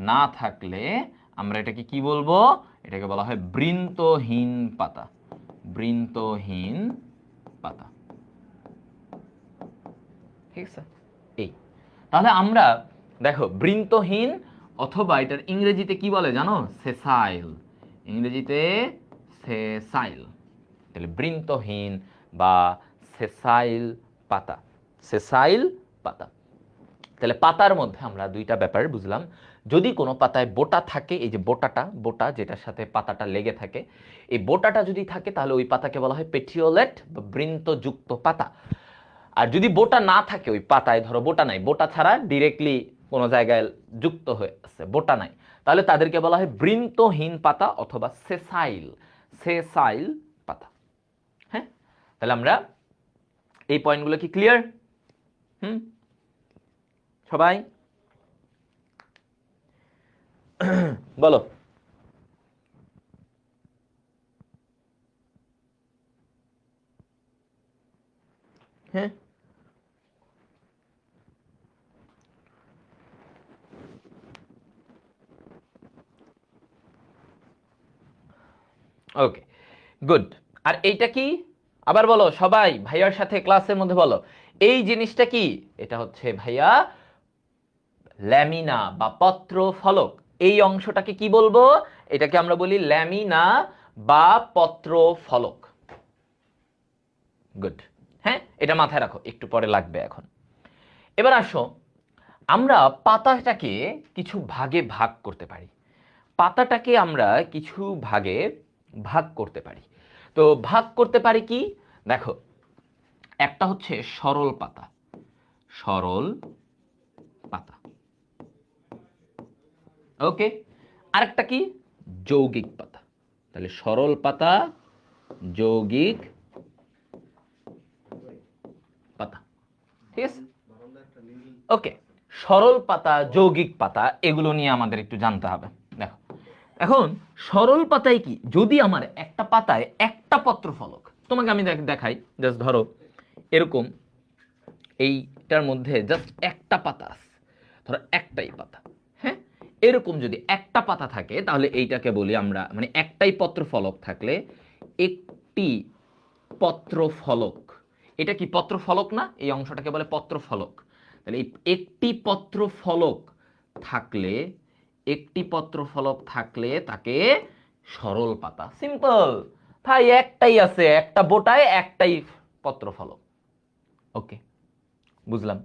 না থাকলে আমরা এটাকে কি বলবো? এটাকে বলা হয় বৃন্তহীন পাতা, বৃন্তহীন পাতা। ঠিক আছে? এই তাহলে আমরা দেখো বৃন্তহীন, অথবা এটার ইংরেজিতে কি বলে জানো? সেসাইল, ইংরেজিতে সেসাইল। তাহলে বৃন্তহীন বা সেসাইল পাতা, সেসাইল পাতা। তাহলে পাতার মধ্যে আমরা দুইটা ব্যাপার বুঝলাম। যদি কোনো পাতায় বোটা থাকে, এই যে বোটা যেটার সাথে পাতাটা লেগে থাকে, এই বোটাটা যদি থাকে তাহলে ওই পাতাকে বলা হয় পেটিওলেট বা বৃন্তযুক্ত পাতা। আর যদি বোটা না থাকে ওই পাতায়, ধরো বোটা নাই, বোটা ছাড়া ডিরেক্টলি কোনো জায়গায় যুক্ত হয়ে আছে, বোটা নাই, তাহলে তাদেরকে বলা হয় বৃন্তহীন পাতা অথবা সেসাইল, সেসাইল পাতা। হ্যাঁ, তাহলে আমরা এই পয়েন্টগুলো কি ক্লিয়ার? হুম, সবাই বলো। হ্যাঁ, ওকে, গুড। আর এইটা কি? আবার বলো সবাই, ভাইয়ার সাথে ক্লাসের মধ্যে বলো, এই জিনিসটা কি? এটা হচ্ছে ভাইয়া ল্যামিনা বা পত্র ফলক। এই অংশটাকে কি বলবো? এটাকে আমরা বলি ল্যামিনা বা পত্র ফলক। গুড। হ্যাঁ, এটা মাথায় রাখো, একটু পরে লাগবে এখন। এবার আসো, আমরা পাতাটাকে কিছু ভাগে ভাগ করতে পারি। পাতাটাকে আমরা কিছু ভাগে ভাগ করতে পারি। তো ভাগ করতে পারি কি, দেখো, একটা হচ্ছে সরল পাতা, সরল পাতা, ওকে। আরেকটা কি, যৌগিক পাতা। তাহলে সরল পাতা, যৌগিক পাতা, ঠিক আছে, ওকে। সরল পাতা, যৌগিক পাতা, এগুলো নিয়ে আমাদের একটু জানতে হবে। দেখো, এখন সরল পাতায় কি, যদি আমার একটা পাতায় একটা পত্র ফলক, তোমাকে আমি দেখাই, জাস্ট ধরো এরকম, এইটার মধ্যে জাস্ট একটা পাতা আছে, ধরো একটাই পাতা, হ্যাঁ, এরকম যদি একটা পাতা থাকে তাহলে এইটাকে বলি আমরা, মানে একটাই পত্র ফলক থাকলে একটি পত্র ফলক। এটা কি পত্র ফলক না, এই অংশটাকে বলে পত্র ফলক। তাহলে এই একটি পত্র ফলক থাকলে, একটি পত্র ফলক থাকলে তাকে সরল পাতা, সিম্পল। ভাই একটাই আছে, একটা বোটায় একটাই পত্র ফলক, ওকে, বুঝলাম।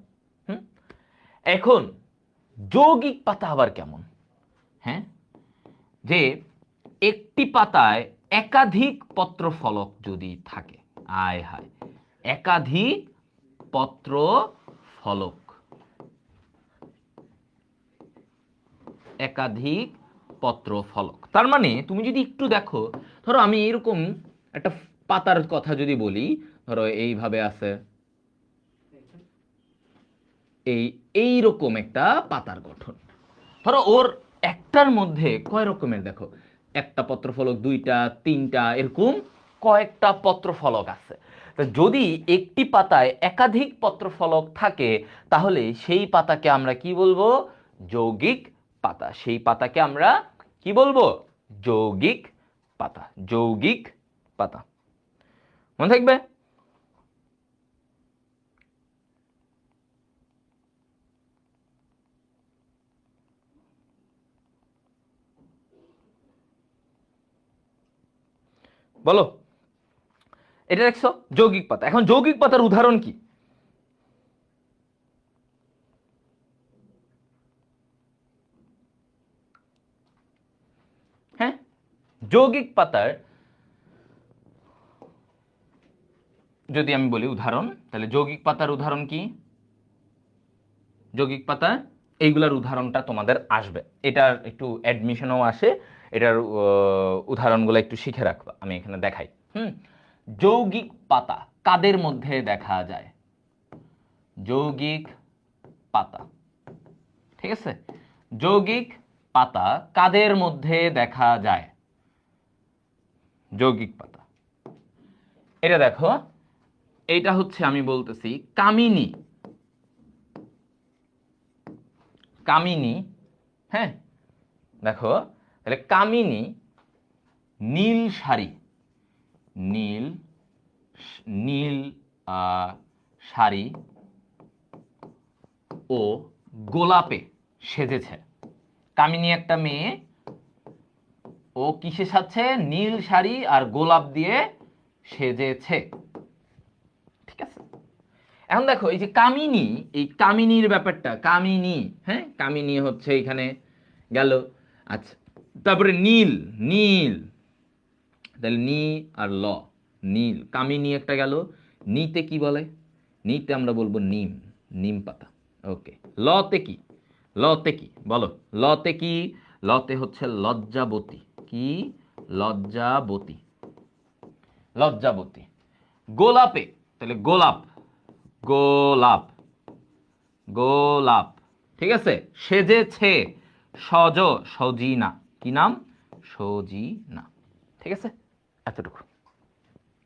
হুম, এখন যৌগিক পাতা আবার কেমন, হ্যাঁ, যে একটি পাতায় একাধিক পত্র ফলক যদি থাকে, আয় হায়, একাধিক পত্র ফলক, একাধিক পত্র ফলক, তার মানে তুমি যদি একটু দেখো, ধরো আমি এরকম একটা পাতার কথা যদি বলি, ধরো এইভাবে আছে, এইরকম একটা পাতার গঠন, ধরো ওর একটার মধ্যে কয় রকমের, দেখো, একটা পত্রফলক, দুইটা, তিনটা, এরকম কয়েকটা পত্রফলক আছে। তো যদি একটি পাতায় একাধিক পত্রফলক থাকে তাহলে সেই পাতাকে আমরা কি বলবো, যৌগিক পাতা। সেই পাতাকে আমরা কি বলবো, যৌগিক পাতা, যৌগিক পাতা, মনে থাকবে। বলো, এটা দেখছো যৌগিক পাতা। এখন যৌগিক পাতার উদাহরণ কি, হ্যাঁ, যৌগিক পাতার যদি আমি বলি উদাহরণ, তাহলে যৌগিক পাতার উদাহরণ কি, যৌগিক পাতা, এইগুলার উদাহরণটা তোমাদের আসবে, এটার একটু অ্যাডমিশনও আসে, এটার উদাহরণগুলো একটু শিখে রাখবা, আমি এখানে দেখাই। যৌগিক পাতা কাদের মধ্যে দেখা যায়, যৌগিক পাতা, ঠিক আছে, যৌগিক পাতা কাদের মধ্যে দেখা যায়, যৌগিক পাতা, এটা দেখো, এইটা হচ্ছে আমি বলতেছি কামিনী, কামিনী, হ্যাঁ, দেখো, তাহলে কামিনী, নীল শাড়ি, নীল, নীল শাড়ি ও গোলাপে সেজেছে। কামিনী একটা মেয়ে, ও কিসে সাজছে, নীল শাড়ি আর গোলাপ দিয়ে সেজেছে, ঠিক আছে। এখন দেখো এই যে কামিনী, এই কামিনীর ব্যাপারটা, কামিনী, হ্যাঁ, কামিনী হচ্ছে এখানে গেল, আচ্ছা, তারপরে নীল, নীল, তাহলে নি আর ল, নীল, কামিনী একটা গেল, নিতে কি বলে, নিতে আমরা বলবো নিম, নিম পাতা, ওকে। লতে কি, লতে কি বলো, লতে কি, লতে হচ্ছে লজ্জাবতী, কি, লজ্জাবতী, লজ্জাবতী। গোলাপে, তাহলে গোলাপ, গোলাপ, গোলাপ, ঠিক আছে। সেজেছে, সজ, সজিনা, কি নাম, সজিনা, ঠিক আছে, এতটুকু।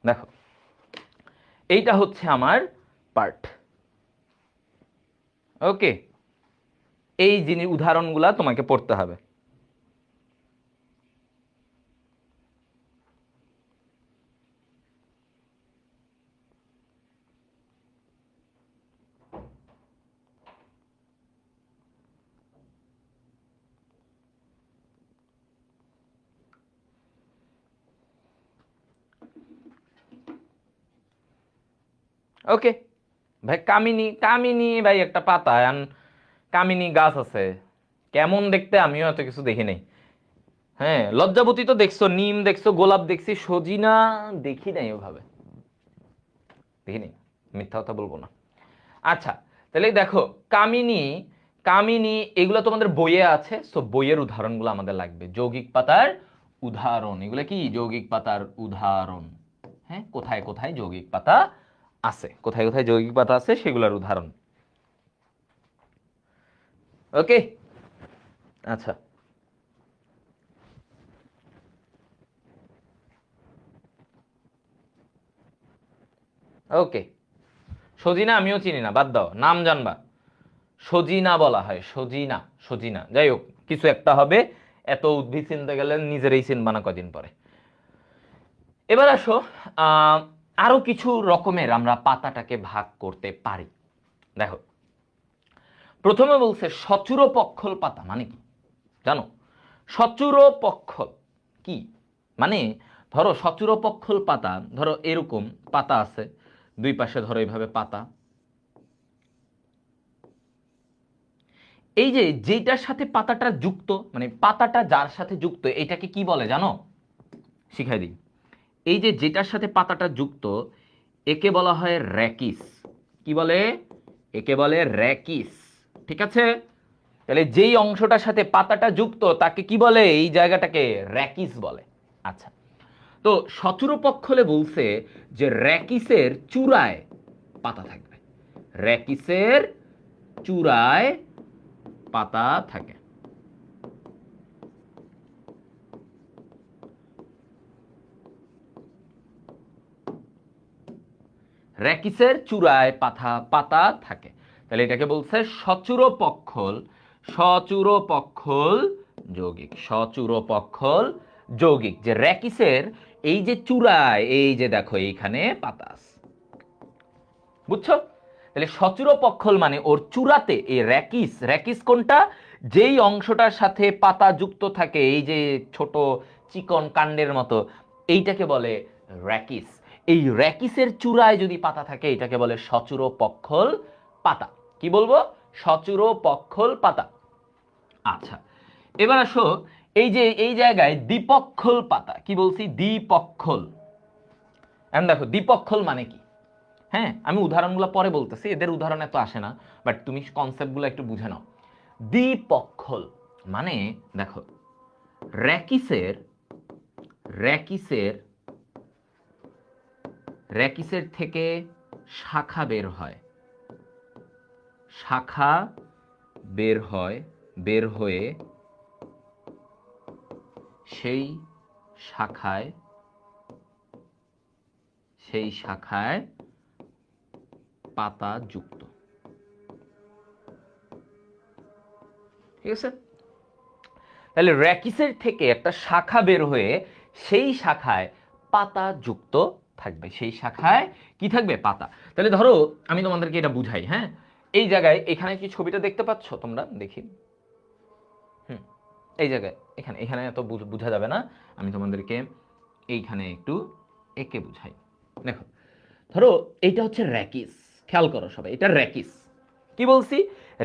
দেখো, এইটা হচ্ছে আমার পার্ট, ওকে। এই জিনিস উদাহরণগুলা তোমাকে পড়তে হবে। ওকে ভাই, কামিনী, কামিনী ভাই একটা পাতা, কামিনী গাছ আছে, কেমন দেখতে আমিও এত কিছু দেখি নাই। হ্যাঁ, লজ্জাবতী তো দেখছো, নিম দেখছো, গোলাপ দেখছি, সজিনা দেখি নাই ওভাবে, দেখি নাই, মিথ্যা কথা বলবো না। আচ্ছা, তাহলে দেখো কামিনী, কামিনী এগুলো তোমাদের বইয়ে আছে, সো বইয়ের উদাহরণগুলো আমাদের লাগবে। যৌগিক পাতার উদাহরণ, এগুলো কি যৌগিক পাতার উদাহরণ। হ্যাঁ, কোথায় কোথায় যৌগিক পাতা আছে, কোথায় কোথায় যৌগিক পাতা আছে সেগুলোর উদাহরণ। ওকে, আচ্ছা, ওকে। সজিনা আমিও চিনি না, বাদ দাও, নাম জানবা। সজিনা বলা হয়, সজিনা, সজিনা, যাই হোক কিছু একটা হবে। এত উদ্ভিদ চিনতে গেলে নিজেরই চিনবা না কদিন পরে। এবার আসো, আহ আরো কিছু রকমের আমরা পাতাটাকে ভাগ করতে পারি। দেখো, প্রথমে বলছে সচূড়পক্ষল পাতা মানে কি জানো? সচূড়পক্ষল কি মানে, ধরো সচূড়পক্ষল পাতা, ধরো এরকম পাতা আছে, দুই পাশে ধরো এইভাবে পাতা, এই যে যেটার সাথে পাতাটা যুক্ত, মানে পাতাটা যার সাথে যুক্ত, এটাকে কি বলে জানো? শিখাই দিই। এই যে যেটার সাথে পাতাটা যুক্ত, একে বলা হয় র্যাকিস। কি বলে? একে বলে র্যাকিস। ঠিক আছে, তাহলে যেই অংশটার সাথে পাতাটা যুক্ত তাকে কি বলে? এই জায়গাটাকে র্যাকিস বলে। আচ্ছা, তো সচূড়পক্ষলে বলছে যে র্যাকিসের চূড়ায় পাতা থাকবে, র্যাকিসের চূড়ায় পাতা থাকে। র্যাকিসের চূড়ায় পাতা থাকে, তাহলে এটাকে বলছে সচূড়পক্ষল। সচূড়পক্ষল যৌগিক, সচূড়পক্ষল যৌগিক, যে র্যাকিসের এই যে চূড়ায়, এই যে দেখো এইখানে পাতা আছে, বুঝছো? তাহলে সচূড়পক্ষল মানে ওর চূড়াতে এই র্যাকিস, র্যাকিস কোনটা? যেই অংশটার সাথে পাতা যুক্ত থাকে, এই যে ছোট চিকন কাণ্ডের মতো, এইটাকে বলে র্যাকিস। এই র্যাকিসের চূড়ায় যদি পাতা থাকে এটাকে বলে সচূড়পক্ষল পাতা। কি বলবো? সচূড়পক্ষল পাতা। আচ্ছা, এবার আসো, এই যে এই জায়গায় দ্বিপক্ষল পাতা, কি বলছি? দ্বিপক্ষল। এখন দেখো দ্বিপক্ষল মানে কি। হ্যাঁ, আমি উদাহরণগুলো পরে বলতেছি, এদের উদাহরণ এত আসে না, বাট তুমি কনসেপ্টগুলো একটু বুঝে নাও। দ্বিপক্ষল মানে দেখো, র্যাকিসের র্যাকিসের র্যাকিসের থেকে শাখা বের হয়, শাখা বের হয়, বের হয়ে সেই শাখায় পাতা যুক্ত। ঠিক আছে, তাহলে র্যাকিসের থেকে একটা শাখা বের হয়ে সেই শাখায় পাতা যুক্ত থাকবে, সেই শাখায় কি থাকবে? পাতা। তাহলে ধরো আমি তোমাদেরকে এটা বুঝাই। হ্যাঁ, এই জায়গায় এখানে কি ছবিটা দেখতে পাচ্ছ তোমরা? দেখি, হুম, এই জায়গায়, এখানে এখানে এত বোঝা যাবে না, আমি তোমাদেরকে এইখানে একটু এঁকে বুঝাই। দেখো, ধরো এইটা হচ্ছে র্যাকিস, খেয়াল করো সবাই, এটা র্যাকিস। কি বলছি?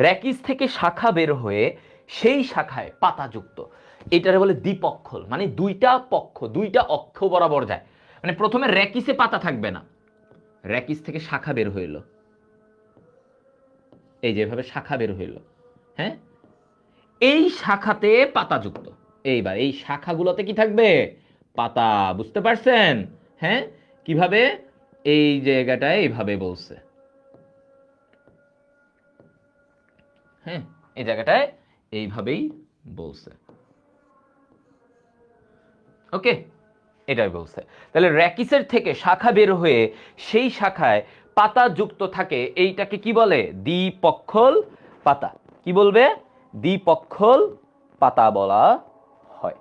র্যাকিস থেকে শাখা বের হয়ে সেই শাখায় পাতা যুক্ত, এটারে বলে দ্বিপক্ষল, মানে দুইটা পক্ষ, দুইটা অক্ষ বরাবর যায়। মানে প্রথমে র্যাকিসে পাতা থাকবে না, র্যাকিস থেকে শাখা বের হইল, এই যেভাবে শাখা বের হইল, হ্যাঁ, এই শাখাতে পাতা যুক্ত। এইবার এই শাখাগুলোতে কি থাকবে? পাতা। বুঝতে পারছেন? হ্যাঁ, কিভাবে? এই জায়গাটায় এইভাবে বলছে, হ্যাঁ, এই জায়গাটায় এইভাবেই বলছে। ওকে, এটাই বলছে। তাহলে র্যাকিসের থেকে শাখা বের হয়ে সেই শাখায় পাতা যুক্ত থাকে, এইটাকে কি বলে? দ্বিপক্ষল পাতা। কি বলবে? দ্বিপক্ষল পাতা বলা হয়।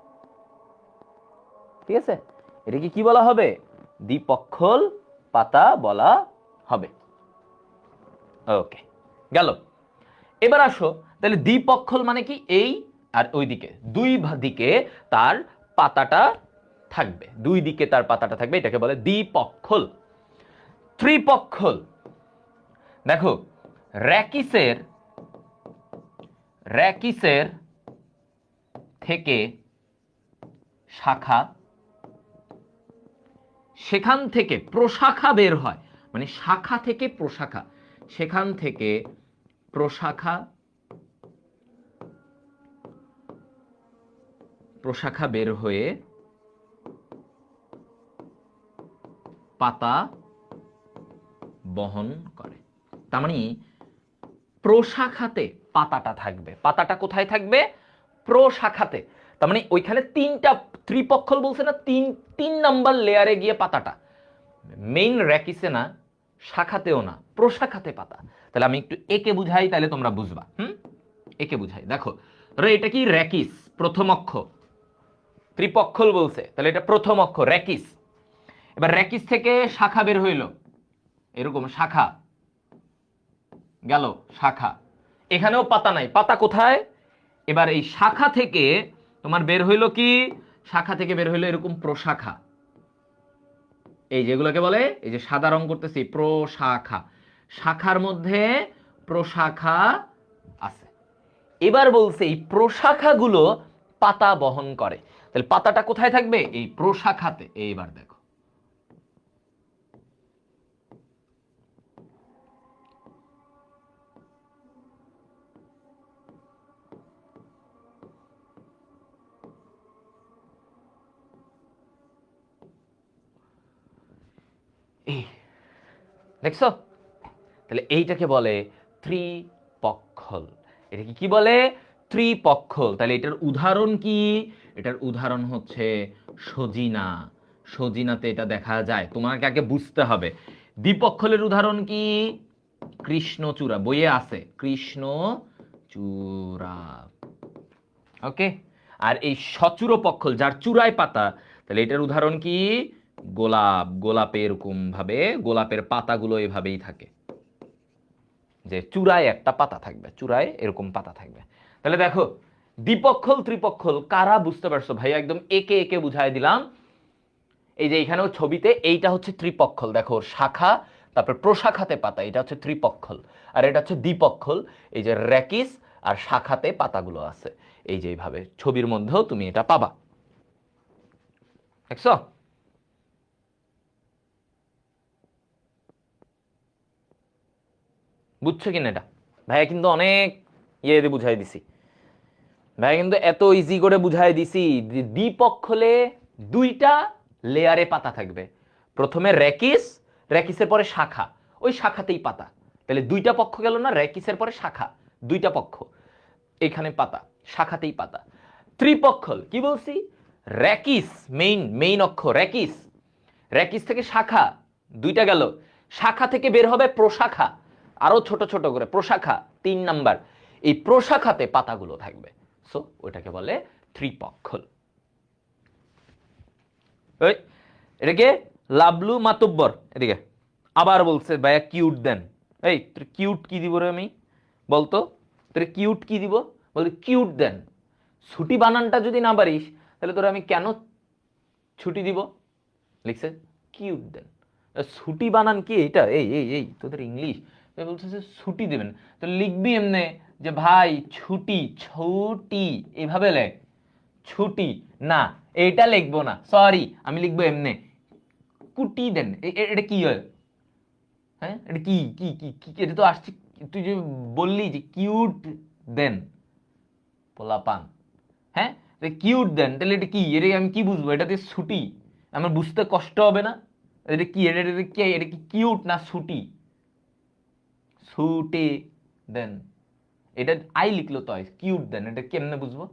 ঠিক আছে, এটাকে কি বলা হবে? দ্বিপক্ষল পাতা বলা হবে। ওকে, গেল। এবার আসো, তাহলে দ্বিপক্ষল মানে কি? এই আর ওই দিকে, দুই দিকে তার পাতাটা থাকবে, দুই দিকে তার পাতাটা থাকবে, এটাকে বলে দ্বিপক্ষল। ত্রিপক্ষল, দেখো র্যাকিসের র্যাকিসের থেকে শাখা, সেখান থেকে প্রশাখা বের হয়, মানে শাখা থেকে প্রশাখা, সেখান থেকে প্রশাখা প্রশাখা বের হয়ে পাতা বহন করে। তার মানে প্রশাখাতে পাতাটা থাকবে। পাতাটা কোথায় থাকবে? প্রশাখাতে। তার মানে ওইখানে তিনটা ত্রিপক্ষল বলছে না, তিন নাম্বার লেয়ারে গিয়ে পাতাটা, মেইন র্যাকিসে না, শাখাতেও না, প্রশাখাতে পাতা। তাহলে আমি একটু একে বুঝাই, তাহলে তোমরা বুঝবা। একে বুঝাই, দেখো ধরো এটা কি র্যাকিস, প্রথম অক্ষ, ত্রিপক্ষল বলছে, তাহলে এটা প্রথম অক্ষ র্যাকিস। এবার র্যাকিস থেকে শাখা বের হইল, এরকম শাখা গেল, শাখা, এখানেও পাতা নাই, পাতা কোথায়? এবার এই শাখা থেকে তোমার বের হইল কি, শাখা থেকে বের হইলো এরকম প্রশাখা, এই যেগুলোকে বলে, এই যে সাদা রং করতেছি, প্রশাখা, শাখার মধ্যে প্রশাখা আছে। এবার বলছে এই প্রশাখাগুলো পাতা বহন করে, তাহলে পাতাটা কোথায় থাকবে? এই প্রশাখাতে। এইবার দেখো এই দেখছো, তাহলে এইটাকে বলে ত্রিপক্ষল। এটা কি বলে? ত্রিপক্ষল। তাহলে এটার উদাহরণ কি? এটার উদাহরণ হচ্ছে সজিনা। সজিনাতে এটা দেখা যায়, তোমাকে আগে বুঝতে হবে। দ্বিপক্ষলের উদাহরণ কি? কৃষ্ণচূড়া, বইয়ে আছে কৃষ্ণচূড়া। ওকে। আর এই সচূড় পক্ষল, যার চূড়ায় পাতা, তাহলে এটার উদাহরণ কি? গোলাপ। গোলাপে এরকম ভাবে, গোলাপের পাতাগুলো এভাবেই থাকে, যে চূড়ায় একটা পাতা থাকবে, চূড়ায় এরকম পাতা থাকবে। তাহলে দেখো দ্বিপক্ষল ত্রিপক্ষল কারা বুঝতে পারছো ভাইয়া? একদম একে একে বুঝাই দিলাম। এই যে এখানেও ছবিতে এইটা হচ্ছে ত্রিপক্ষল, দেখো শাখা, তারপর প্রশাখাতে পাতা, এটা হচ্ছে ত্রিপক্ষল। আর এটা হচ্ছে দ্বিপক্ষল, এই যে র্যাকিস আর শাখাতে পাতাগুলো আছে, এই যে এইভাবে ছবির মধ্যেও তুমি এটা পাবা। দেখছো? বুঝছো কিনা এটা? ভাইয়া কিন্তু অনেক ইয়ে দিয়ে বুঝাই দিছি, ভাইয়া কিন্তু এত ইজি করে বুঝাই দিছি। দ্বিপক্ষলে দুইটা লেয়ারে পাতা থাকবে, প্রথমে র্যাকিস, র্যাকিসের পরে শাখা, ওই শাখাতেই পাতা। তাহলে দুইটা পক্ষ গেল না, র্যাকিসের পরে শাখা, দুইটা পক্ষ, এখানে পাতা, শাখাতেই পাতা। ত্রিপক্ষল কি বলছি? র্যাকিস, মেইন অক্ষ র্যাকিস, র্যাকিস থেকে শাখা, দুইটা গেল, শাখা থেকে বের হবে প্রশাখা, আরো ছোট ছোট করে প্রশাখা, তিন নাম্বার, এই প্রশাখাতে পাতাগুলো থাকবে। সো ওইটাকে বলে ত্রিপক্ষল। ওই এটাকে লাবলু মাতব্বর, এদিকে আবার বলছে ভাইয়া কিউট দেন। এই তোর কিউট কি দিব রে আমি? বলতো তোর কিউট কি দিব? বলতে কিউট দেন। ছুটি বানানটা যদি না পারিস, তাহলে তোর আমি কেন ছুটি দিব? লিখছে কিউট দেন। ছুটি বানান কি এটা? এই এই এই তোদের ইংলিশ বলতেছে ছুটি দেবেন, তো লিখবি এমনে যে ভাই ছুটি, ছুটি এইভাবে লেখ, ছুটি না, এটা লিখবো না, সরি, আমি লিখবো এমনে কুটি দেন। এটা কি হয়? হ্যাঁ, এটা কি কি কি কি এটা তো আসছে, তুই যে বললি যে কিউট দেন, পোলাপান, হ্যাঁ কিউট দেন, তাহলে এটা কি? এটা আমি কি বুঝবো? এটা দিয়ে ছুটি আমার বুঝতে কষ্ট হবে না? এটা কি? এটা কি কিউট না ছুটি? ছুটি দেন, এটা আই লিখলো তো কিউট দেন, এটা কেমনে বুঝবো?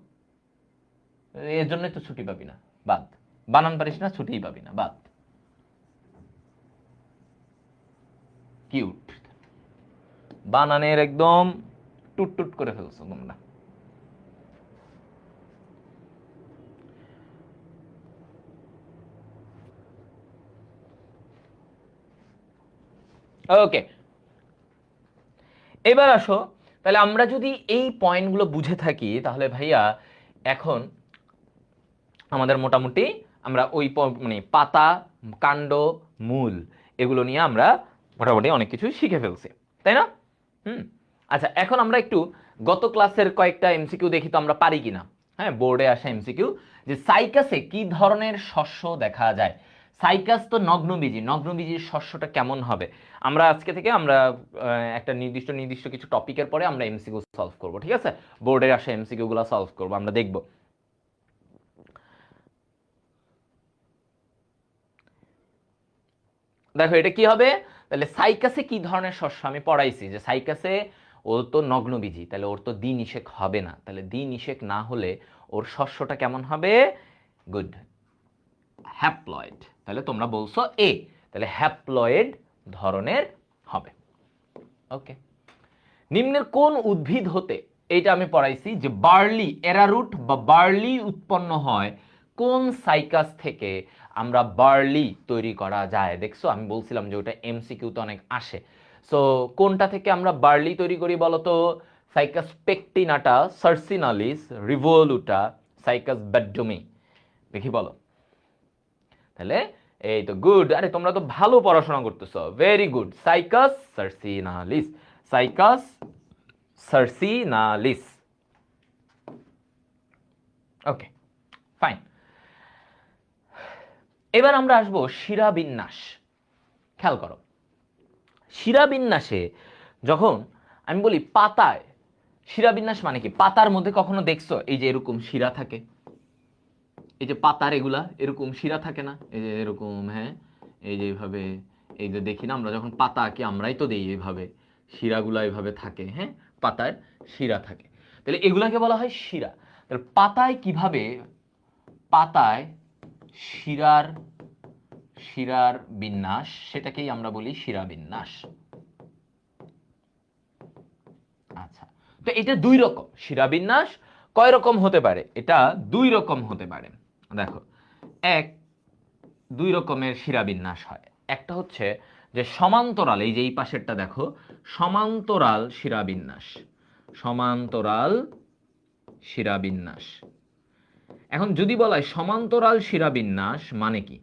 এর জন্যই তো ছুটি পাবি না, বাদ। বানান পারিস না, ছুটিই পাবি না, বাদ। কিউট বানানের একদম টুট টুট করে ফেলছো তোমরা। ওকে, এবার আসো, তাহলে আমরা যদি এই পয়েন্টগুলো বুঝে থাকি, তাহলে ভাইয়া এখন আমাদের মোটামুটি আমরা ওই মানে পাতা, কাণ্ড, মূল, এগুলো নিয়ে আমরা মোটামুটি অনেক কিছু শিখে ফেলছি। তাই না? আচ্ছা, এখন আমরা একটু গত ক্লাসের কয়েকটা এমসিকিউ দেখি তো আমরা পারি কিনা। হ্যাঁ, বোর্ডে আসা এমসিকিউ, যে সাইকাসে কি ধরনের শস্য দেখা যায়। সাইকাস তো নগ্নবীজি, নগ্নবীজির শস্যটা কেমন হবে। আমরা আজকে থেকে আমরা একটা নির্দিষ্ট নির্দিষ্ট কিছু টপিকের পরে আমরা এমসিকিউ সলভ করব, ঠিক আছে? বোর্ডে আসা এমসিকিউ গুলো সলভ করব, আমরা দেখব। দেখো এটা কি হবে, তাহলে সাইকাসে কি ধরনের শস্য আমি পড়াইছি যে সাইকাসে ও তো নগ্নবীজি, তাহলে ওর তো দ্বি নিষেক হবে না, তাহলে দ্বি নিষেক না হলে ওর শস্যটা কেমন হবে? Good, haploid. তাহলে তোমরা বলছো এ, তাহলে হ্যাপ্লয়েড ধরনের হবে। ওকে, নিম্নের কোন উদ্ভিদ হতে, এইটা আমি পড়াইছি যে বার্লি, এরারুট বা বার্লি উৎপন্ন হয় কোন সাইকাস থেকে আমরা বার্লি তৈরি করা যায়। দেখছো আমি বলছিলাম যে ওটা এমসিকিউ তো অনেক আসে। সো কোনটা থেকে আমরা বার্লি তৈরি করি বলতো? Cycas pectinata, circinalis, revoluta, Cycas beddomei. দেখি বলো। তাহলে এই তো গুড, আরে তোমরা তো ভালো পড়াশোনা করতেছো, very good. Cycas circinalis, Cycas circinalis. Okay, fine. এবার আমরা আসবো শিরাবিন্যাস। খেয়াল করো, শিরাবিন্যাসে যখন আমি বলি পাতায়, শিরাবিন্যাস মানে কি? পাতার মধ্যে কখনো দেখছো এই যে এরকম শিরা থাকে, এই যে পাতার এগুলা এরকম শিরা থাকে না, এই যে এরকম, হ্যাঁ এই যে এইভাবে, এই যে দেখি না আমরা যখন পাতা আঁকি আমরাই তো দেই এইভাবে, শিরাগুলা এইভাবে থাকে, হ্যাঁ পাতার শিরা থাকে, তাহলে এগুলাকে বলা হয় শিরা। তাহলে পাতায় কিভাবে, পাতায় শিরার, শিরার বিন্যাস, সেটাকেই আমরা বলি শিরাবিন্যাস। আচ্ছা, তো এটা দুই রকম শিরাবিন্যাস। কয় রকম হতে পারে? এটা দুই রকম হতে পারে। দেখো, এক, দুই রকমের শিরাবিন্যাস হয়। একটা হচ্ছে যে সমান্তরাল, এই যে এই পাশেরটা দেখো, সমান্তরাল শিরাবিন্যাস, সমান্তরাল শিরাবিন্যাস। এখন যদি বলা হয় সমান্তরাল শিরাবিন্যাস মানে কি,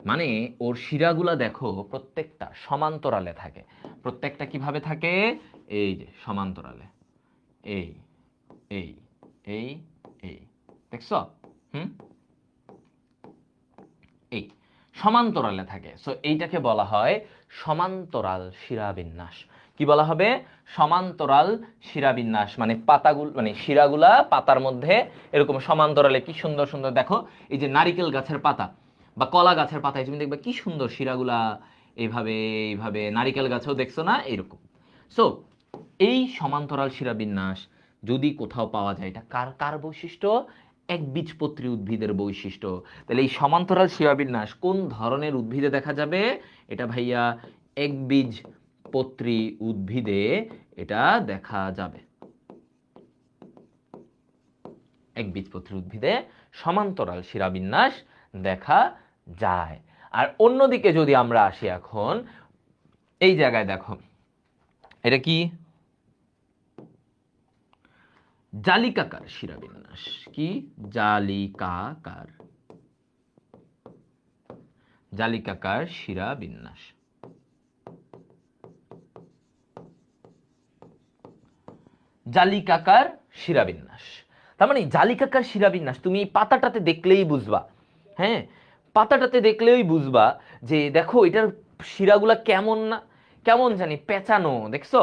মানে ওর শিরাগুলা দেখো প্রত্যেকটা সমান্তরালে থাকে। প্রত্যেকটা কিভাবে থাকে? এই যে সমান্তরালে, এই এই এই এই, দেখছো? হুম, এই সমান্তরালে থাকে। সো এইটাকে বলা হয় সমান্তরাল শিরাবিন্যাস। কি বলা হবে? সমান্তরাল শিরাবিন্যাস। মানে পাতাগুলো, মানে শিরাগুলা পাতার মধ্যে এরকম সমান্তরালে কি সুন্দর সুন্দর, দেখো এই যে নারিকেল গাছের পাতা বা কলা গাছের পাতায় তুমি দেখবে কি সুন্দর শিরাগুলা এইভাবে এইভাবে, নারিকেল গাছেও দেখছো না এরকম। সো এই সমান্তরাল শিরাবিন্যাস যদি কোথাও পাওয়া যায়, এটা কার কার বৈশিষ্ট্য? একবীজপত্রী উদ্ভিদের বৈশিষ্ট্য। তাহলে এই সমান্তরাল শিরাবিন্যাস কোন ধরনের উদ্ভিদে দেখা যাবে? এটা ভাইয়া একবীজপত্রী উদ্ভিদে এটা দেখা যাবে। একবীজপত্রী উদ্ভিদে সমান্তরাল শিরাবিন্যাস দেখা যায়। আর অন্যদিকে যদি আমরা আসি এখন, এই জায়গায় দেখো এটা কি? জালিকাকার শিরাবিন্যাস। কি? জালিকাকার, জালিকাকার শিরাবিন্যাস। জালিকাকার শিরাবিন্যাস, তার মানে জালিকাকার শিরাবিন্যাস তুমি এই পাতাটাতে দেখলেই বুঝবা। হ্যাঁ, পাতাটাতে দেখলেই বুঝবা যে দেখো এটার শিরাগুলা কেমন, না কেমন জানি পেঁচানো, দেখছো?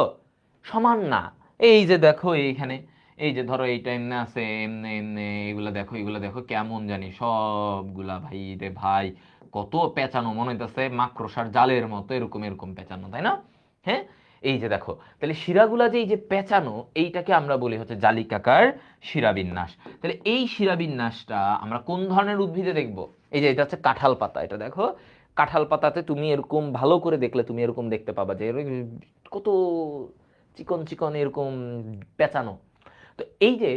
সমান না। এই যে দেখো এইখানে, এই যে ধরো এইটা এমনি আছে, এমনি এমনি, এগুলা দেখো, এগুলা দেখো কেমন জানি সবগুলা, ভাই রে ভাই কত পেঁচানো, মনে হইতেছে মাকড়সার জালের মতো এরকম এরকম পেঁচানো, তাই না? হ্যাঁ, এই যে দেখো, তাহলে শিরাগুলা যে এই যে পেঁচানো, এইটাকে আমরা বলি হচ্ছে জালিকাকার শিরাবিন্যাস। তাহলে এই শিরাবিন্যাসটা আমরা কোন ধরনের উদ্ভিদে দেখব? এই যে এটা হচ্ছে কাঁঠাল পাতা, এটা দেখো কাঁঠাল পাতাতে তুমি এরকম ভালো করে দেখলে তুমি এরকম দেখতে পাবা যে কত চিকন চিকন এরকম পেঁচানো। তো এই যে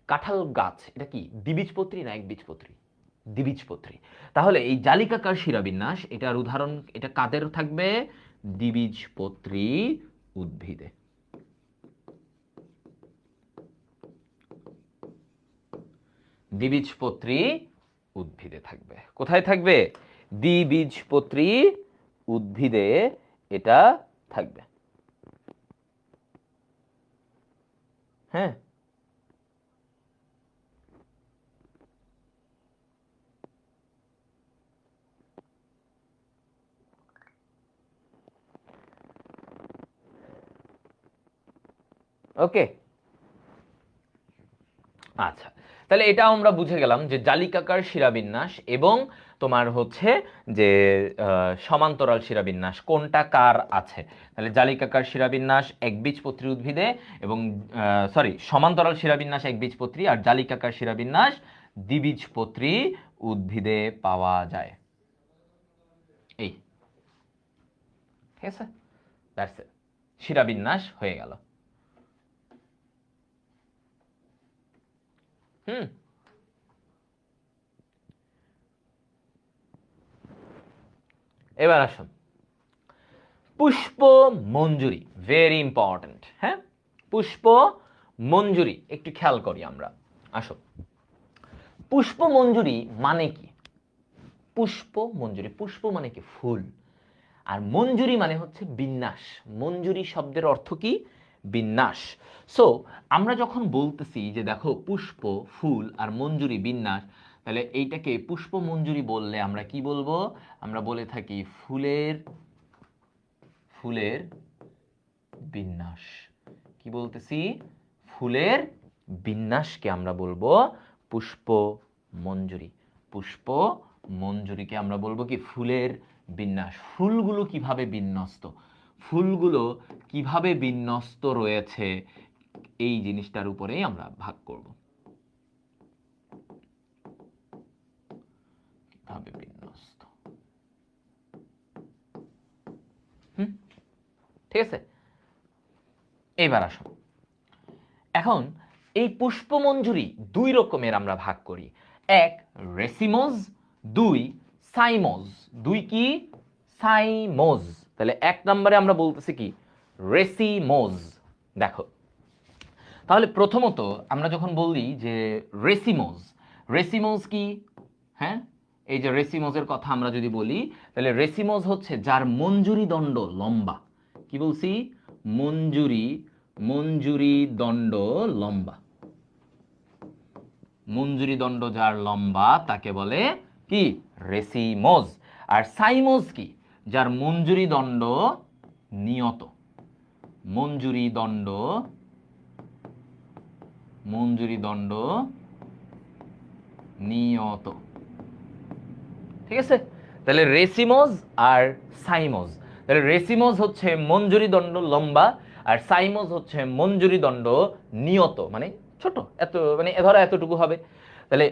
কাঁঠাল গাছ, এটা কি দ্বিবীজপত্রী না একবীজপত্রী? দ্বিবীজপত্রী। তাহলে এই জালিকাকার শিরাবিন্যাস এটার উদাহরণ, এটা কাদের থাকবে? দ্বিবীজপত্রী উদ্ভিদে। দ্বিবীজপত্রী উদ্ভিদে থাকবে। কোথায় থাকবে? দ্বিবীজপত্রী উদ্ভিদে এটা থাকবে। হ্যাঁ, ওকে। আচ্ছা, তাহলে এটাও আমরা বুঝে গেলাম যে জালিকাকার শিরাবিন্যাস এবং তোমার হচ্ছে যে সমান্তরাল শিরাবিন্যাস কোনটা কার আছে। তাহলে জালিকাকার শিরাবিন্যাস একবীজপত্রী উদ্ভিদে এবং সরি সমান্তরাল শিরাবিন্যাস একবীজপত্রী আর জালিকাকার শিরাবিন্যাস দ্বিবীজপত্রী উদ্ভিদে পাওয়া যায়। এই ঠিক আছে, দ্যাটস ইট, শিরাবিন্যাস হয়ে গেল। হুম, এবার আসুন পুষ্প মঞ্জুরি, ভেরি ইম্পর্টেন্ট। হ্যাঁ, পুষ্প মঞ্জুরি একটু খেয়াল করি আমরা। আসো, পুষ্প মঞ্জুরি মানে কি? পুষ্প মঞ্জুরি, পুষ্প মানে কি? ফুল। আর মঞ্জুরি মানে হচ্ছে বিন্যাস। মঞ্জুরি শব্দের অর্থ কি? বিন্যাস। সো আমরা যখন বলতেছি যে দেখো পুষ্প, ফুল আর মঞ্জুরি বিন্যাস, তাহলে এইটাকে পুষ্প মঞ্জুরি বললে আমরা কি বলবো? আমরা বলে থাকি ফুলের ফুলের বিন্যাস। কি বলতেছি? ফুলের বিন্যাসকে আমরা বলবো পুষ্প মঞ্জুরি। পুষ্প মঞ্জুরিকে আমরা বলবো কি? ফুলের বিন্যাস। ফুলগুলো কিভাবে বিন্যস্ত, ফুলগুলো কিভাবে বিন্যস্ত রয়েছে, এই জিনিসটার উপরেই আমরা ভাগ করব। কিভাবে বিন্যস্ত, ঠিক আছে। এইবার আসুন, এখন এই পুষ্পমঞ্জুরি দুই রকমের আমরা ভাগ করি। এক রেসিমোজ, দুই সাইমোজ। দুই কি? সাইমোজ। তাহলে এক নম্বরে আমরা বলতেছি কি? রেসিমোজ। দেখো, তাহলে প্রথমত আমরা যখন বলি যে রেসিমোজ, রেসিমোজ কি? হ্যাঁ, এই যে রেসিমোজের কথা আমরা যদি বলি, তাহলে রেসিমোজ হচ্ছে যার মঞ্জুরি দণ্ড লম্বা। কি বলছি? মঞ্জুরি, মঞ্জুরি দণ্ড লম্বা। মঞ্জুরি দণ্ড যার লম্বা তাকে বলে কি? রেসিমোজ। আর সাইমোজ কি? যার মঞ্জুরি দণ্ড নিয়ত। মঞ্জুরি দণ্ড, মঞ্জুরি দণ্ড নিয়ত। ঠিক আছে, তাহলে রেসিমোজ আর সাইমোজ। তাহলে রেসিমোজ হচ্ছে মঞ্জুরি দণ্ড লম্বা, আর সাইমোজ হচ্ছে মঞ্জুরি দণ্ড নিয়ত, মানে ছোট, এত মানে ধরো এতটুকু হবে। তাহলে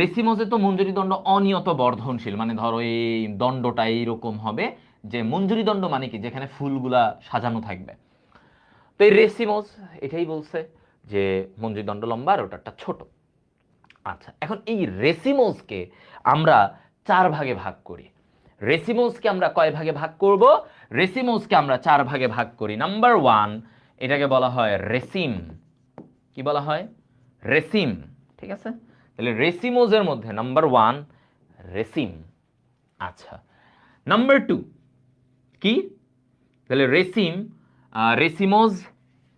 রেসিমোজে তো মঞ্জুরি দণ্ড অনিয়ত বর্ধনশীল, মানে ধরো এই দণ্ডটা এইরকম হবে, যে মঞ্জুরি দণ্ড মানে কি? যেখানে ফুলগুলা সাজানো থাকবে। তো এই রেসিমোজ এটাই বলছে যে মঞ্জুরি দণ্ড লম্বা আর ওটারটা ছোট। আচ্ছা, এখন এই রেসিমোজকে আমরা চার ভাগে ভাগ করি। রেসিমোজকে আমরা কয় ভাগে ভাগ করব? রেসিমোজকে আমরা চার ভাগে ভাগ করি। নাম্বার ওয়ান, এটাকে বলা হয় রেসিম। কি বলা হয়? রেসিম। ঠিক আছে, তাহলে রেসিমোজের মধ্যে নাম্বার ওয়ান রেসিম। আচ্ছা, নাম্বার টু কি? তাহলে রেসিম, রেসিমোজ,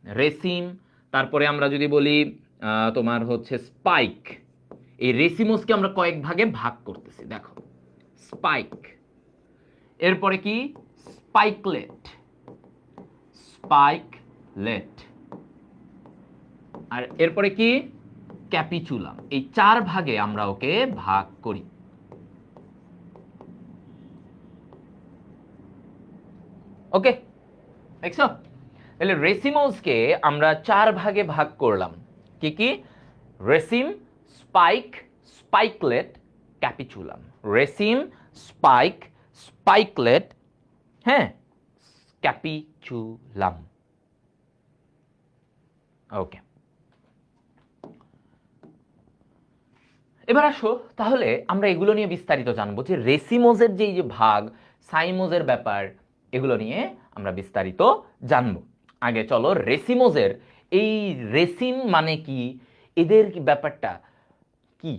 রেসিম। তারপরে আমরা যদি বলি তোমার হচ্ছে স্পাইক। এই রেসিমোজকে আমরা কয়েক ভাগে ভাগ করতেছি, দেখো স্পাইক, এরপরে কি? স্পাইকলেট, স্পাইকলেট, আর এরপরে কি? ক্যাপিচুলাম। এই চার ভাগে আমরা ওকে ভাগ করি। ওকে, দেখছো? তাহলে রেসিমোজকে আমরা চার ভাগে ভাগ করলাম। কি কি? Raceme, spike, spikelet, capitulum. Raceme, spike, spikelet, হ্যাঁ, ক্যাপিচুলাম। ওকে, এবার আসো, তাহলে আমরা এগুলো নিয়ে বিস্তারিত জানবো, যে রেসিমোজের যে ভাগ, সাইমোজের ব্যাপার, এগুলো নিয়ে আমরা বিস্তারিত জানবো। আগে চলো রেসিমোজের, এই রেসিম মানে কি, এদের ব্যাপারটা কি,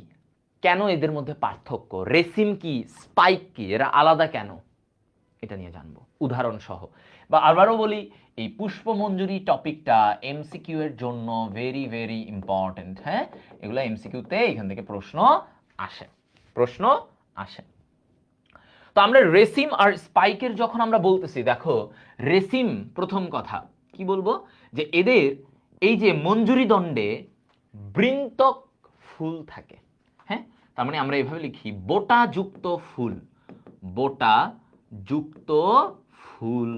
কেন এদের মধ্যে পার্থক্য, রেসিম কি, স্পাইক কি, এরা আলাদা কেন, এটা নিয়ে জানবো উদাহরণ সহ। বা আবারও বলি, এই পুষ্পমঞ্জুরি টপিকটা এমসিকিউ এর জন্য ভেরি ভেরি ইম্পর্টেন্ট। হ্যাঁ, এগুলো এমসিকিউতে এখান থেকে প্রশ্ন আসে, প্রশ্ন আসে। তো আমরা রেসিম আর স্পাইকের যখন আমরা বলতেছি, দেখো রেসিম প্রথম কথা কি বলবো, যে এদের এই যে মঞ্জুরি দণ্ডে বৃন্তক ফুল থাকে। হ্যাঁ, তার মানে আমরা এভাবে লিখি বোটা যুক্ত ফুল, বোটা যুক্ত ফুল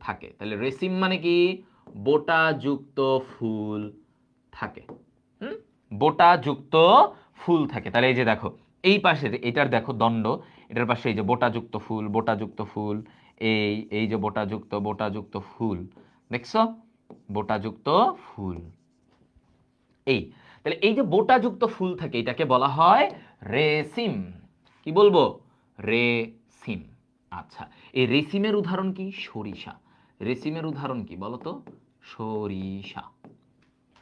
থাকে। তাহলে রেসিম মানে কি, বোটা যুক্ত ফুল থাকে। বোটা যুক্ত ফুল থাকে। তাহলে এই যে দেখো এই পাশে এটার দেখো দণ্ড, এটার পাশে এই যে বোটা যুক্ত ফুল, বোটা যুক্ত ফুল, এই যে বোটা যুক্ত ফুল, দেখছো বোটা যুক্ত ফুল। এই তাহলে এই যে বোটা যুক্ত ফুল থাকে এটাকে বলা হয় রেসিম। কি বলবো, রেসিম। আচ্ছা, এই রেসিমের উদাহরণ কি, সরিষা। রেসিমের উদাহরণ কি বলতো, সরিষা।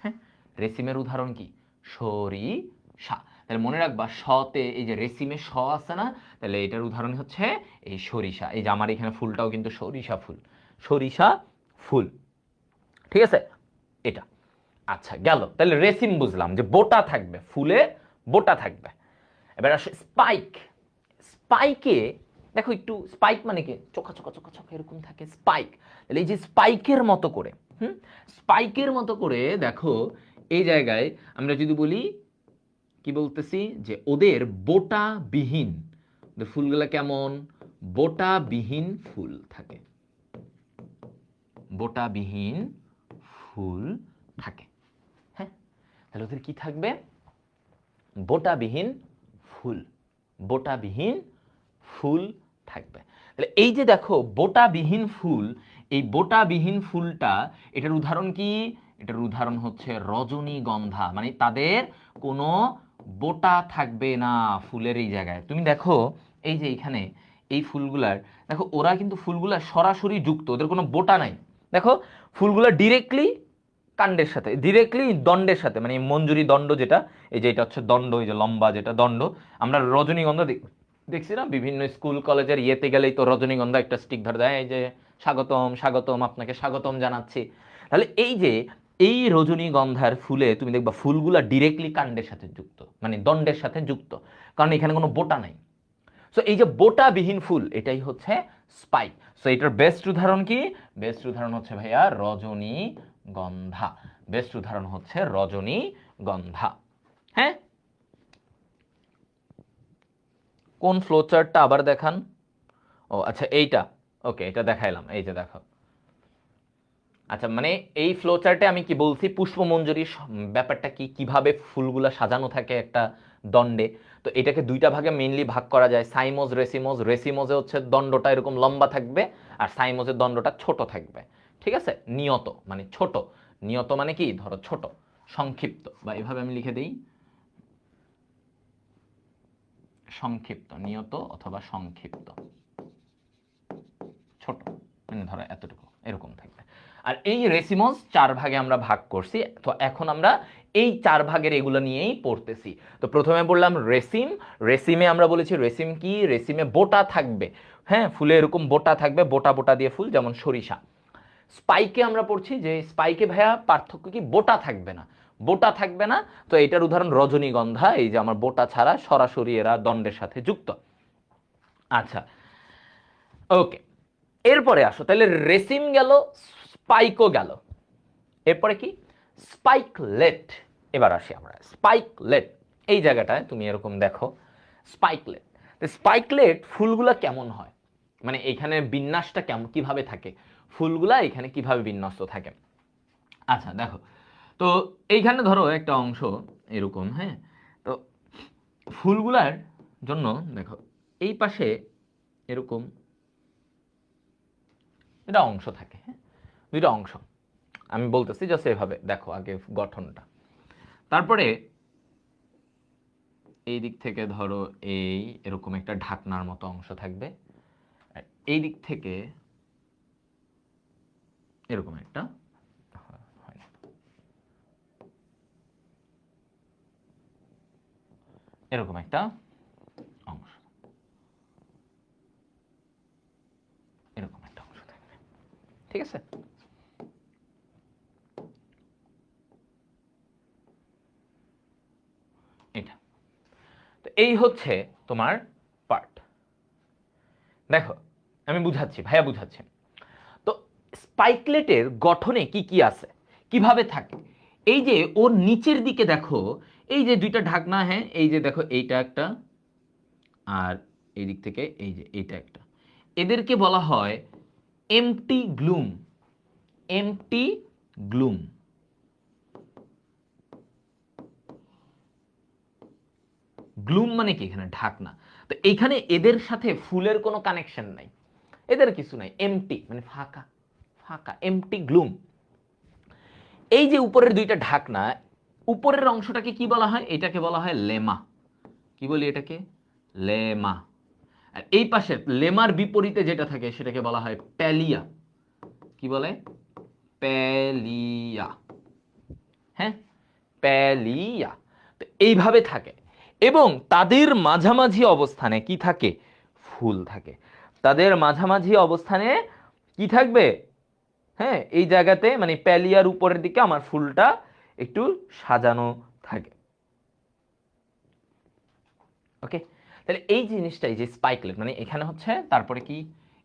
হ্যাঁ, রেসিমের উদাহরণ কি, সরিষা। তাহলে মনে রাখবা শতে এই যে রেসিমে স আছে না, তাহলে এটার উদাহরণ হচ্ছে এই সরিষা। এই যে আমার এখানে ফুলটাও কিন্তু সরিষা ফুল, সরিষা ফুল। ঠিক আছে, এটা। আচ্ছা গেল, তাহলে রেসিম বুঝলাম যে বোটা থাকবে, ফুলে বোটা থাকবে। এবার আসে স্পাইক। স্পাইকে দেখো একটু, স্পাইক মানে কি, চোখা চোখা চোখা চোখা এরকম থাকে স্পাইক। তাহলে এই যে স্পাইকের মতো করে, স্পাইকের মতো করে দেখো এই জায়গায় আমরা যদি বলি কি বলতেছি, যে ওদের বোটা বিহীন, ফুলগুলা কেমন, বোটা বিহীন ফুল থাকে, বোটা বিহীন ফুল থাকে। হ্যাঁ, তাহলে ওদের কি থাকবে, বোটাবিহীন ফুল, বোটাবিহীন ফুল থাকবে। তাহলে এই যে দেখো বোটাবিহীন ফুল, এই বোটাবিহীন ফুলটা এটার উদাহরণ কি, এটার উদাহরণ হচ্ছে রজনীগন্ধা। মানে তাদের কোনো বোটা থাকবে না ফুলের এই জায়গায়। তুমি দেখো এই যে এখানে এই ফুলগুলার দেখো, ওরা কিন্তু ফুলগুলা সরাসরি যুক্ত, ওদের কোনো বোটা নাই। দেখো ফুলগুলা ডিরেক্টলি কাণ্ডের সাথে, ডিরেক্টলি দণ্ডের সাথে, মানে মঞ্জুরি দণ্ড যেটা, এই যে এটা হচ্ছে দণ্ড, এই যে লম্বা যেটা দণ্ড। আমরা রজনীগন্ধা দেখছি না বিভিন্ন স্কুল কলেজের ইয়েতে গেলেই তো রজনীগন্ধা একটা স্টিক ধরে দেয়, এই যে স্বাগতম স্বাগতম, আপনাকে স্বাগতম জানাচ্ছি। তাহলে এই যে এই রজনীগন্ধার ফুলে তুমি দেখবা ফুলগুলা ডিরেক্টলি কাণ্ডের সাথে যুক্ত, মানে দণ্ডের সাথে যুক্ত, কারণ এখানে কোনো বোটা নাই। সো এই যে বোটাবিহীন ফুল এটাই হচ্ছে স্পাইক। সো এটার বেস্ট উদাহরণ কি, বেস্ট উদাহরণ হচ্ছে ভাইয়া রজনীগন্ধা, বেস্ট উদাহরণ হচ্ছে রজনীগন্ধা। হ্যাঁ, কোন ফ্লোচার্টটা আবার দেখান। ও আচ্ছা এইটা, ওকে এটা দেখাইলাম, এই যে দেখো। আচ্ছা মানে এই ফ্লোচার্টে আমি কি বলছি, পুষ্পমঞ্জুরির ব্যাপারটা কি, কিভাবে ফুলগুলা সাজানো থাকে একটা দণ্ডে। তো এটাকে দুইটা ভাগে মেইনলি ভাগ করা যায়, সাইমোজ রেসিমোজ। রেসিমোজে হচ্ছে দণ্ডটা এরকম লম্বা থাকবে, আর সাইমোজের দণ্ডটা ছোট থাকবে। ঠিক আছে, নিয়ত মানে ছোট, নিয়ত মানে কি ধরো ছোট, সংক্ষিপ্ত, বা এভাবে আমি লিখে দিই সংক্ষিপ্ত, নিয়ত অথবা সংক্ষিপ্ত, ছোট, মানে ধরো এতটুকু এরকম থাকবে। আর এই রেসিমস চার ভাগে আমরা ভাগ করছি, তো এখন আমরা এই চার ভাগের এগুলো নিয়েই পড়তেছি। তো প্রথমে বললাম রেসিম। রেসিমে আমরা বলেছি রেসিম কি, রেসিমে বোটা থাকবে। হ্যাঁ, ফুলে এরকম বোটা থাকবে, বোটা বোটা দিয়ে ফুল, যেমন সরিষা। স্পাইকে আমরা পড়ছি যে স্পাইকে ভাইয়া পার্থক্য কি, বোটা থাকবে না, বোটা থাকবে না। তো এটার উদাহরণ রজনীগন্ধা, এই যে আমার বোটা ছাড়া সরাসরি এরা দণ্ডের সাথে যুক্ত। আচ্ছা ওকে, এরপরে আসো, তাহলে রেসিম গেল, স্পাইকও গেল, এরপরে কি, স্পাইকলেট। এবার আসি আমরা স্পাইকলেট। এই জায়গাটায় তুমি এরকম দেখো স্পাইকলেট। স্পাইকলেট ফুলগুলা কেমন হয়, মানে এখানে বিন্যাসটা কেমন, কিভাবে থাকে ফুলগুলা, এখানে কিভাবে বিন্যস্ত থাকে। আচ্ছা দেখো, তো এইখানে ধরো একটা অংশ এরকম, হ্যাঁ, তো ফুলগুলার জন্য দেখো এই পাশে এরকম এটা অংশ থাকে। হ্যাঁ, দুইটা অংশ আমি বলতেছি জাস্ট এভাবে দেখো আগে গঠনটা। তারপরে এই দিক থেকে ধরো এই এরকম একটা ঢাকনার মতো অংশ থাকবে, আর এই দিক থেকে এরকম একটা, হয় না, এরকম একটা অংশ, এরকম একটা অংশ থাকবে। ঠিক আছে? এটা তো এই হচ্ছে তোমার পার্ট। দেখো আমি বুঝাচ্ছি, ভাইয়া বুঝাচ্ছি। তো স্পাইকলেটের গঠনে কি কি আছে, কিভাবে থাকে, এই যে ওর নিচের দিকে দেখো এই যে দুইটা ঢাকনা, হ্যাঁ এই যে দেখো এইটা একটা, আর এই দিক থেকে এই যে এইটা একটা, এদেরকে বলা হয় empty glume. Empty glume. Glume মানে কি? এখানে ঢাকনা। তো এইখানে এদের সাথে ফুলের কোনো কানেকশন নাই, এদের কিছু নাই, এমটি মানে ফাঁকা, ফাঁকা, এমটি গ্লুম। এই যে উপরের দুইটা ঢাকনা, উপরের অংশটাকে কি বলা হয়? এটাকে বলা হয় লেমা। কি বলি এটাকে? লেমা। আর এই পাশের লেমার বিপরীতে যেটা থাকে সেটাকে বলা হয় প্যালিয়া। কি বলে? প্যালিয়া। হ্যাঁ, প্যালিয়া। তো এইভাবে থাকে এবং তাদের মাঝামাঝি অবস্থানে কি থাকে? ফুল থাকে। তাদের মাঝামাঝি অবস্থানে কি থাকবে? হ্যাঁ, এই জায়গাতে মানে প্যালিয়ার উপরের দিকে আমার ফুলটা একটু সাজানো থাকে। ওকে, তাহলে এই জিনিসটাই যে স্পাইকলেট মানে এখানে হচ্ছে, তারপরে কি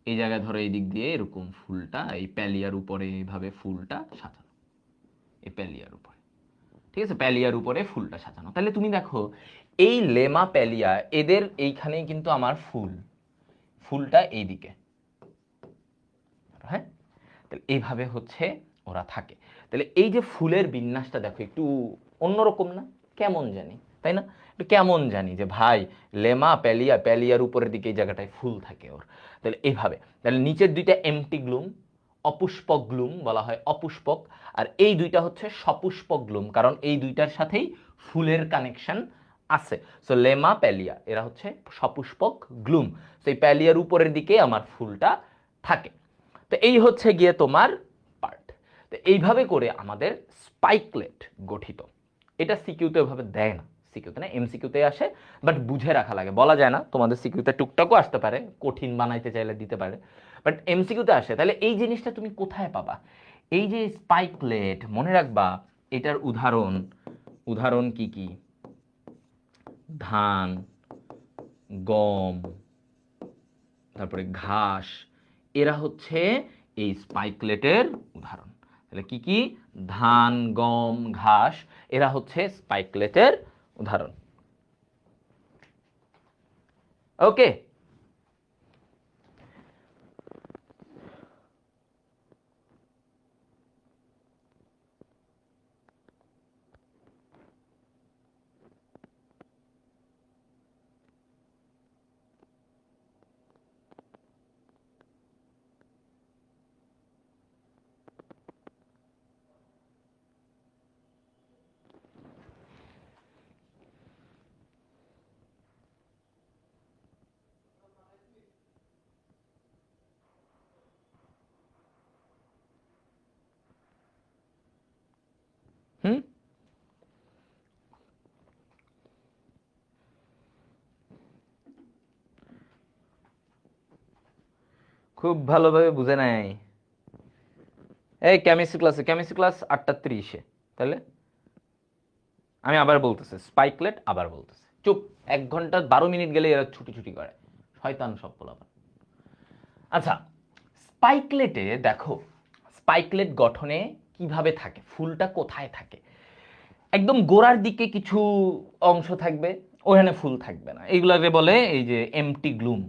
এই জায়গায় ধরো এই দিক দিয়ে এরকম ফুলটা এই প্যালিয়ার উপরে এইভাবে ফুলটা সাজানো, এই প্যালিয়ার উপরে, ঠিক আছে, প্যালিয়ার উপরে ফুলটা সাজানো। তাহলে তুমি দেখো এই লেমা প্যালিয়া এদের এইখানেই কিন্তু আমার ফুল, ফুলটা এইদিকে, হ্যাঁ, তাহলে এইভাবে হচ্ছে ওরা থাকে। তাহলে এই যে ফুলের বিন্যাসটা দেখো একটু অন্যরকম না? কেমন জানি, তাই না? একটু কেমন জানি যে ভাই লেমা প্যালিয়া, প্যালিয়ার উপরের দিকে এই জায়গাটায় ফুল থাকে ওর। তাহলে এইভাবে, তাহলে নিচের দুইটা এমটি গ্লুম, অপুষ্পক গ্লুম বলা হয়, অপুষ্পক। আর এই দুইটা হচ্ছে সপুষ্পক গ্লুম, কারণ এই দুইটার সাথেই ফুলের কানেকশন আছে। সো লেমা প্যালিয়া এরা হচ্ছে সপুষ্পক গ্লুম। সেই প্যালিয়ার উপরের দিকে আমার ফুলটা থাকে। তো এই হচ্ছে গিয়ে তোমার পার্ট। তো এইভাবে করে আমাদের স্পাইকলেট গঠিত। এটা সিকিউতে ওইভাবে দেয় না, সিকিউতে না, এমসিকিউতে আসে, বাট বুঝে রাখা লাগে। বলা যায় না তোমাদের সিকিউতে টুকটাকও আসতে পারে, কঠিন বানাইতে চাইলে দিতে পারে, বাট এমসিকিউতে আসে। তাহলে এই জিনিসটা তুমি কোথায় পাবা? এই যে স্পাইকলেট, মনে রাখবা এটার উদাহরণ, উদাহরণ কি কি? ধান, গম, তারপরে ঘাস, এরা হচ্ছে এই স্পাইকলেটের উদাহরণ। তাহলে কি কি? ধান, গম, ঘাস, এরা হচ্ছে স্পাইকলেটের উদাহরণ। ওকে, হুম, খুব ভালোভাবে বুঝে নাই। এই কেমিস্ট্রি ক্লাসে, কেমিস্ট্রি ক্লাস 8:30-এ। তাহলে আমি আবার বলতেছি স্পাইকলেট, আবার বলতেছি, চুপ। 1 ঘন্টা 12 মিনিট গেলে এরা ছুটি ছুটি করে, শয়তান সব পোলাপান। আচ্ছা, স্পাইকলেটে দেখো স্পাইকলেট গঠনে কিভাবে থাকে, ফুলটা কোথায় থাকে? একদম গোড়ার দিকে কিছু অংশ থাকবে, ওখানে ফুল থাকবে না, এইগুলাকে বলে এই যে এমটি গ্লুম।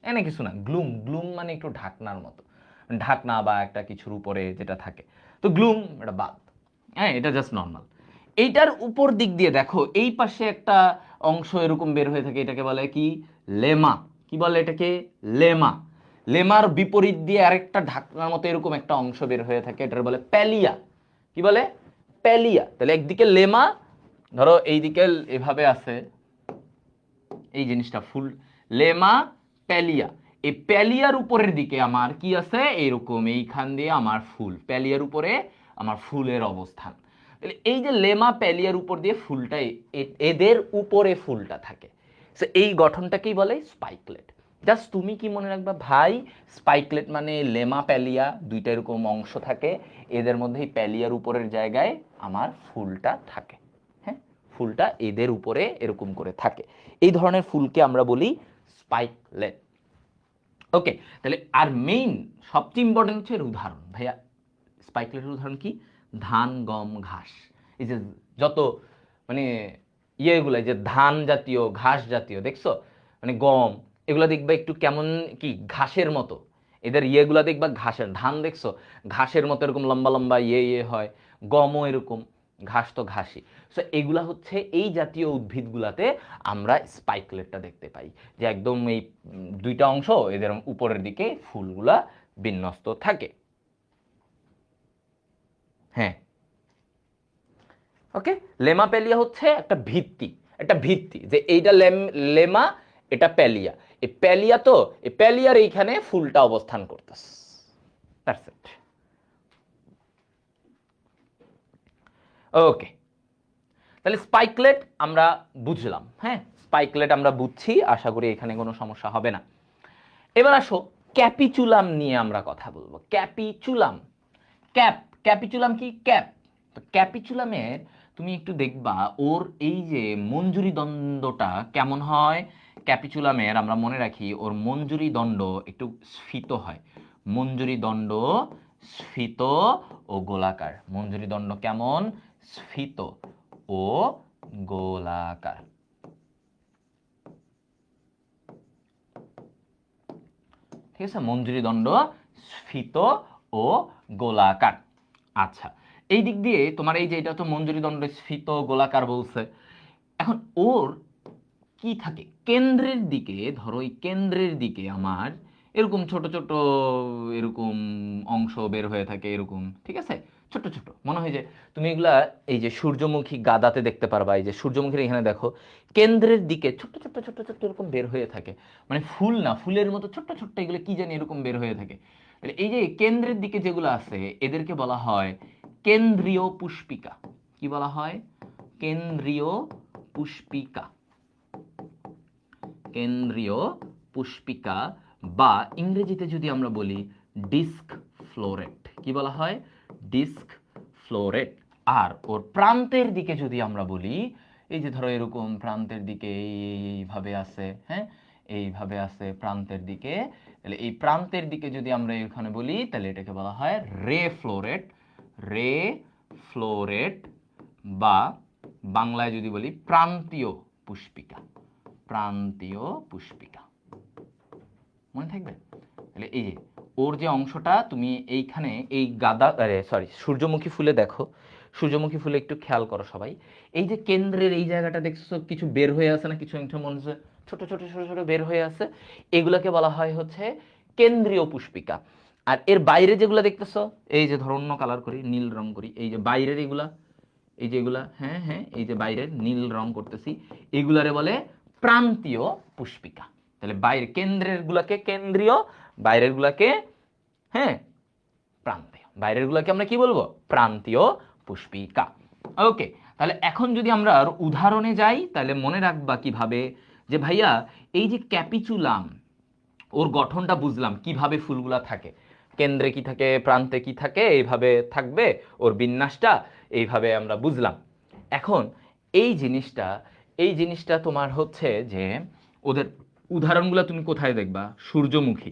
এনে কিছু না, গ্লুম, গ্লুম মানে একটু ঢাকনার মতো, ঢাকনা বা একটা কিছুর উপরে যেটা থাকে। তো গ্লুম এটা বাদ, হ্যাঁ, এটা জাস্ট নর্মাল। এইটার উপর দিক দিয়ে দেখো এই পাশে একটা অংশ এরকম বের হয়ে থাকে, এটাকে বলে কি? লেমা। কি বলে এটাকে? লেমা। লেমার বিপরীত দিয়ে আরেকটা ঢাকনার মতো এরকম একটা অংশ বের হয়ে থাকে, এটার বলে প্যালিয়া। কি বলে? প্যালিয়া। তাহলে একদিকে লেমা, ধরো এইদিকে এভাবে আছে এই জিনিসটা ফুল, লেমা, প্যালিয়া। এই প্যালিয়ার উপরের দিকে আমার কি আছে? এরকম এইখান দিয়ে আমার ফুল, প্যালিয়ার উপরে আমার ফুলের অবস্থান। তাহলে এই যে লেমা প্যালিয়ার উপর দিয়ে ফুলটা, এদের উপরে ফুলটা থাকে, এই গঠনটাকেই বলে স্পাইকলেট। জাস্ট তুমি কি মনে রাখবা ভাই, স্পাইকলেট মানে লেমা প্যালিয়া, দুইটা এরকম অংশ থাকে, এদের মধ্যে প্যালিয়ার উপরের জায়গায় আমার ফুলটা থাকে। হ্যাঁ, ফুলটা এদের উপরে এরকম করে থাকে, এই ধরনের ফুলকে আমরা বলি স্পাইকলেট। ওকে, তাহলে আর মেইন সবচেয়ে ইম্পর্টেন্ট হচ্ছে এর উদাহরণ। ভাইয়া স্পাইকলেটের উদাহরণ কি? ধান, গম, ঘাস। এই যে যত মানে ইয়েগুলো, যে ধান জাতীয়, ঘাস জাতীয়, দেখছো মানে গম, এগুলো দেখবা একটু কেমন কি ঘাসের মতো, এদের ইয়েগুলা দেখবা ঘাসের, ধান দেখছো ঘাসের মতো এরকম লম্বা লম্বা ইয়ে হয়, গমও এরকম, ঘাস তো ঘাসই। সো এগুলা হচ্ছে এই জাতীয় উদ্ভিদগুলাতে আমরা স্পাইকলেটটা দেখতে পাই, যে একদম এই দুইটা অংশ এদের উপরের দিকে ফুলগুলা বিন্যস্ত থাকে। হ্যাঁ, ওকে, লেমা প্যালিয়া হচ্ছে একটা ভিত্তি, একটা ভিত্তি, যে এইটা লেমা, এটা প্যালিয়া, এই প্যালিয়া তো, এই প্যালিয়ার এইখানে ফুলটা অবস্থান করতেছে। That's it. ওকে, তাহলে স্পাইকলেট আমরা বুঝলাম। হ্যাঁ, স্পাইকলেট আমরা বুঝছি, আশা করি এখানে কোনো সমস্যা হবে না। এবার আসো ক্যাপিচুলাম নিয়ে আমরা কথা বলবো। ক্যাপিচুলাম, ক্যাপ, ক্যাপিচুলাম কি? ক্যাপ। তো ক্যাপিচুলামের তুমি একটু দেখবা ওর এই যে মঞ্জুরি দণ্ডটা কেমন হয়। ক্যাপিচুলামের আমরা মনে রাখি ওর মঞ্জুরি দণ্ড একটু স্ফীত হয়। মঞ্জুরি দণ্ড স্ফীত ও গোলাকার। মঞ্জুরি দণ্ড কেমন? স্ফীত ও গোলাকার। ঠিক আছে, মঞ্জুরি দণ্ড স্ফীত ও গোলাকার। আচ্ছা, এই দিক দিয়ে তোমার এই যে এটা তো মঞ্জুরি দণ্ড স্ফীত গোলাকার বলছে, এখন ওর কি থাকে কেন্দ্রের দিকে, ধরো এই কেন্দ্রের দিকে আমার এরকম ছোট ছোট এরকম অংশ বের হয়ে থাকে এরকম, ঠিক আছে, ছোট ছোট মনে হয় যে তুমি এগুলা এই যে সূর্যমুখী গাদাতে দেখতে পারবা। এই যে সূর্যমুখীর এখানে দেখো কেন্দ্রের দিকে ছোট ছোট ছোট ছোট এরকম বের হয়ে থাকে, মানে ফুল না, ফুলের মতো ছোট্ট ছোট্ট এগুলো কি জানি এরকম বের হয়ে থাকে। এই যে কেন্দ্রের দিকে যেগুলো আছে এদেরকে বলা হয় কেন্দ্রীয় পুষ্পিকা। কি বলা হয়? কেন্দ্রীয় পুষ্পিকা। কেন্দ্রীয় পুষ্পিকা, বা ইংরেজিতে যদি আমরা বলি ডিস্ক ফ্লোরেট। কি বলা হয়? Disk floret. আর ওর প্রান্তের দিকে যদি আমরা বলি, এই যে ধরো এরকম প্রান্তের দিকে এইভাবে আছে, হ্যাঁ, এইভাবে আছে প্রান্তের দিকে, তাহলে এই প্রান্তের দিকে যদি আমরা এখানে বলি তাহলে এটাকে বলা হয় রে ফ্লোরেট। রে ফ্লোরেট, বা বাংলায় যদি বলি প্রান্তীয় পুষ্পিকা। প্রান্তীয় পুষ্পিকা, মনে থাকবে? তাহলে এই যে ওর যে অংশটা তুমি এইখানে এই গাদা, আরে সরি, সূর্যমুখী ফুলে দেখো, সূর্যমুখী ফুলে একটু খেয়াল করো সবাই, এই যে কেন্দ্রের এই জায়গাটা দেখছো কিছু বের হয়ে আছে না, কিছু একটা মনে হচ্ছে ছোট ছোট ছোট ছোট বের হয়ে আছে, এগুলোকে বলা হয় হচ্ছে কেন্দ্রীয় পুষ্পিকা। আর এর বাইরে যেগুলো দেখতেছো, এই যে ধরো অন্য কালার করি, নীল রং করি, এই যে বাইরের এগুলা, এই যে এগুলা, হ্যাঁ হ্যাঁ, এই যে বাইরের নীল রং করতেছি, এগুলারে বলে প্রান্তীয় পুষ্পিকা। তাহলে বাইরে কেন্দ্রের গুলাকে কেন্দ্রীয়, বাইরের গুলাকে, হ্যাঁ, প্রান্তীয়। বাইরের গুলাকে আমরা কি বলবো? প্রান্তীয় পুষ্পিকা। ওকে, তাহলে এখন যদি আমরা আর উদাহরণে যাই তাহলে মনে রাখবা কিভাবে, যে ভাইয়া এই যে ক্যাপিচুলাম, ওর গঠনটা বুঝলাম কিভাবে ফুলগুলা থাকে, কেন্দ্রে কি থাকে, প্রান্তে কি থাকে, এইভাবে থাকবে ওর বিন্যাসটা, এইভাবে আমরা বুঝলাম। এখন এই জিনিসটা, এই জিনিসটা তোমার হচ্ছে যে ওদের উদাহরণগুলো তুমি কোথায় দেখবা? সূর্যমুখী।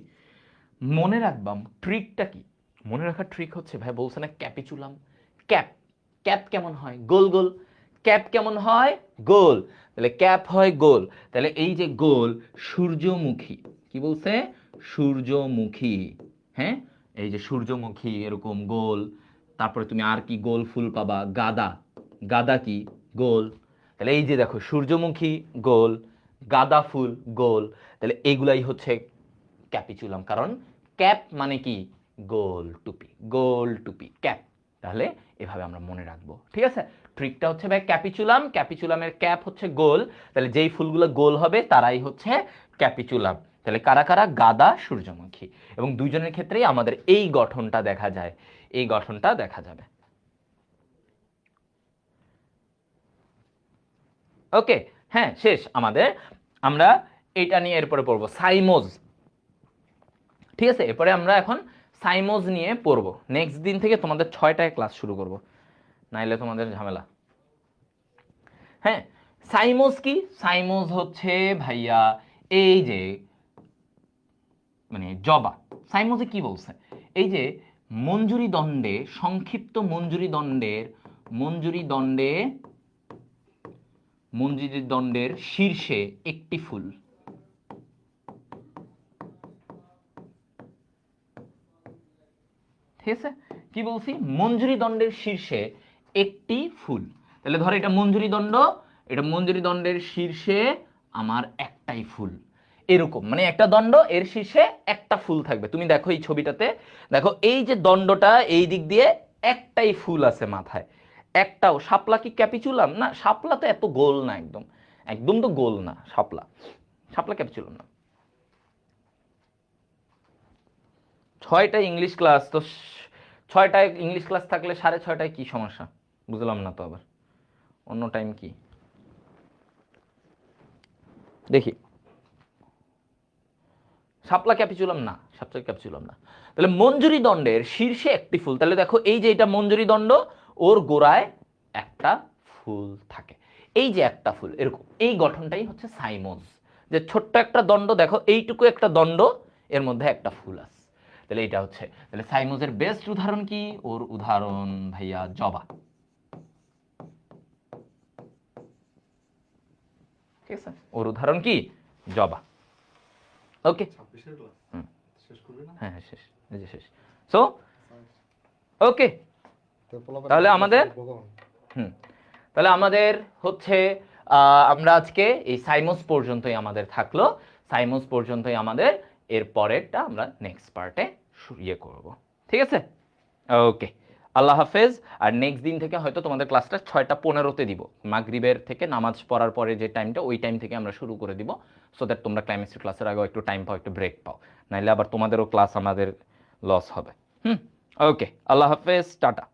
মনে রাখবা ট্রিকটা কি? মনে রাখার ট্রিক হচ্ছে, ভাই বলছে না ক্যাপিচুলাম, ক্যাপ, ক্যাপ কেমন হয়? গোল গোল। ক্যাপ কেমন হয়? গোল। তাহলে ক্যাপ হয় গোল, তাহলে এই যে গোল সূর্যমুখী, কি বলছে? সূর্যমুখী। হ্যাঁ, এই যে সূর্যমুখী এরকম গোল, তারপরে তুমি আর কি গোল ফুল পাবা? গাদা। গাদা কি? গোল। তাহলে এই যে দেখো সূর্যমুখী গোল, গাদা ফুল গোল, তাহলে এইগুলাই হচ্ছে ক্যাপিচুলাম। কারণ ক্যাপ মানে কি? গোল টুপি, গোল টুপি ক্যাপ। তাহলে এভাবে আমরা মনে রাখবো, ঠিক আছে? ট্রিকটা হচ্ছে ভাই ক্যাপিচুলাম, ক্যাপিচুলামের ক্যাপ হচ্ছে গোল, তাহলে যেই ফুলগুলো গোল হবে তারাই হচ্ছে ক্যাপিচুলাম। তাহলে কারা কারা? গাদা, সূর্যমুখী, এবং দুইজনের ক্ষেত্রেই আমাদের এই গঠনটা দেখা যায়, এই গঠনটা দেখা যাবে। ওকে, হ্যাঁ, শেষ আমাদের। আমরা এটা নিয়ে এরপরে পড়বো সাইমোজ। ঠিক আছে, এরপরে আমরা এখন সাইমোজ নিয়ে পড়বো। নেক্সট দিন থেকে তোমাদের 6টায় ক্লাস শুরু করব, নাইলে তোমাদের ঝামেলা। হ্যাঁ, সাইমোজ কি? সাইমোজ হচ্ছে ভাইয়া এই যে মানে জবা। সাইমোজে কি বলছে? এই যে মঞ্জুরি দণ্ডে, সংক্ষিপ্ত মঞ্জুরি দণ্ডের শীর্ষে একটি ফুল। ঠিক আছে, কি বলছি? মঞ্জুরি দণ্ডের শীর্ষে একটি ফুল। তাহলে ধরো এটা মঞ্জুরি দণ্ড, এটা মঞ্জুরি দণ্ডের শীর্ষে আমার একটাই ফুল। এরকম মানে একটা দণ্ড, এর শীর্ষে একটা ফুল থাকবে। তুমি দেখো এই ছবিটাতে, দেখো এই যে দণ্ডটা, এই দিক দিয়ে একটাই ফুল আছে মাথায়, একটাও। শাপলা কি ক্যাপিচুলাম? না, শাপলা তো এত গোল না, একদম একদম তো গোল না শাপলা। শাপলা ক্যাপিচুলাম না। 6টায় ইংলিশ ক্লাস, তো 6টায় ইংলিশ ক্লাস থাকলে 6:30টায় কি সমস্যা? বুঝলাম না তো আবার অন্য টাইম কি দেখি। শাপলা ক্যাপিচুলাম না, শাপলা ক্যাপিচুলাম না। তাহলে মঞ্জুরি দণ্ডের শীর্ষে একটি ফুল। তাহলে দেখো এই যে এটা মঞ্জুরি দণ্ড, ওর গোড়ায় একটা ফুল থাকে, এই যে একটা ফুল এরকম। এই গঠনটাই হচ্ছে সাইমোজ, যে ছোট্ট একটা দণ্ড, দেখো এইটুকু একটা দণ্ড, এর মধ্যে একটা ফুল আছে। তাহলে এটা হচ্ছে, তাহলে সাইমোজের বেস্ট উদাহরণ কি? ওর উদাহরণ ভাইয়া জবা। ঠিক আছে, ওর উদাহরণ কি? জবা। ওকে, হ্যাঁ হ্যাঁ শেষ, এই যে শেষ। সো ওকে, তাহলে আমাদের তাহলে আমাদের হচ্ছে আমরা আজকে এই সাইমোজ পর্যন্তই আমাদের থাকলো। সাইমোজ পর্যন্তই আমাদের, এর পরেরটা আমরা নেক্সট পার্টে ইয়ে করব। ঠিক আছে, ওকে, আল্লাহ হাফেজ। আর নেক্সট দিন থেকে হয়তো তোমাদের ক্লাসটা 6:15-তে দিব, মাগরিবের থেকে নামাজ পড়ার পরে যে টাইমটা, ওই টাইম থেকে আমরা শুরু করে দিব, সো দ্যাট তোমরা কেমিস্ট্রি ক্লাসের আগেও একটু টাইম পাও, একটু ব্রেক পাও, নাইলে আবার তোমাদেরও ক্লাস আমাদের লস হবে। ওকে, আল্লাহ হাফেজ, টাটা।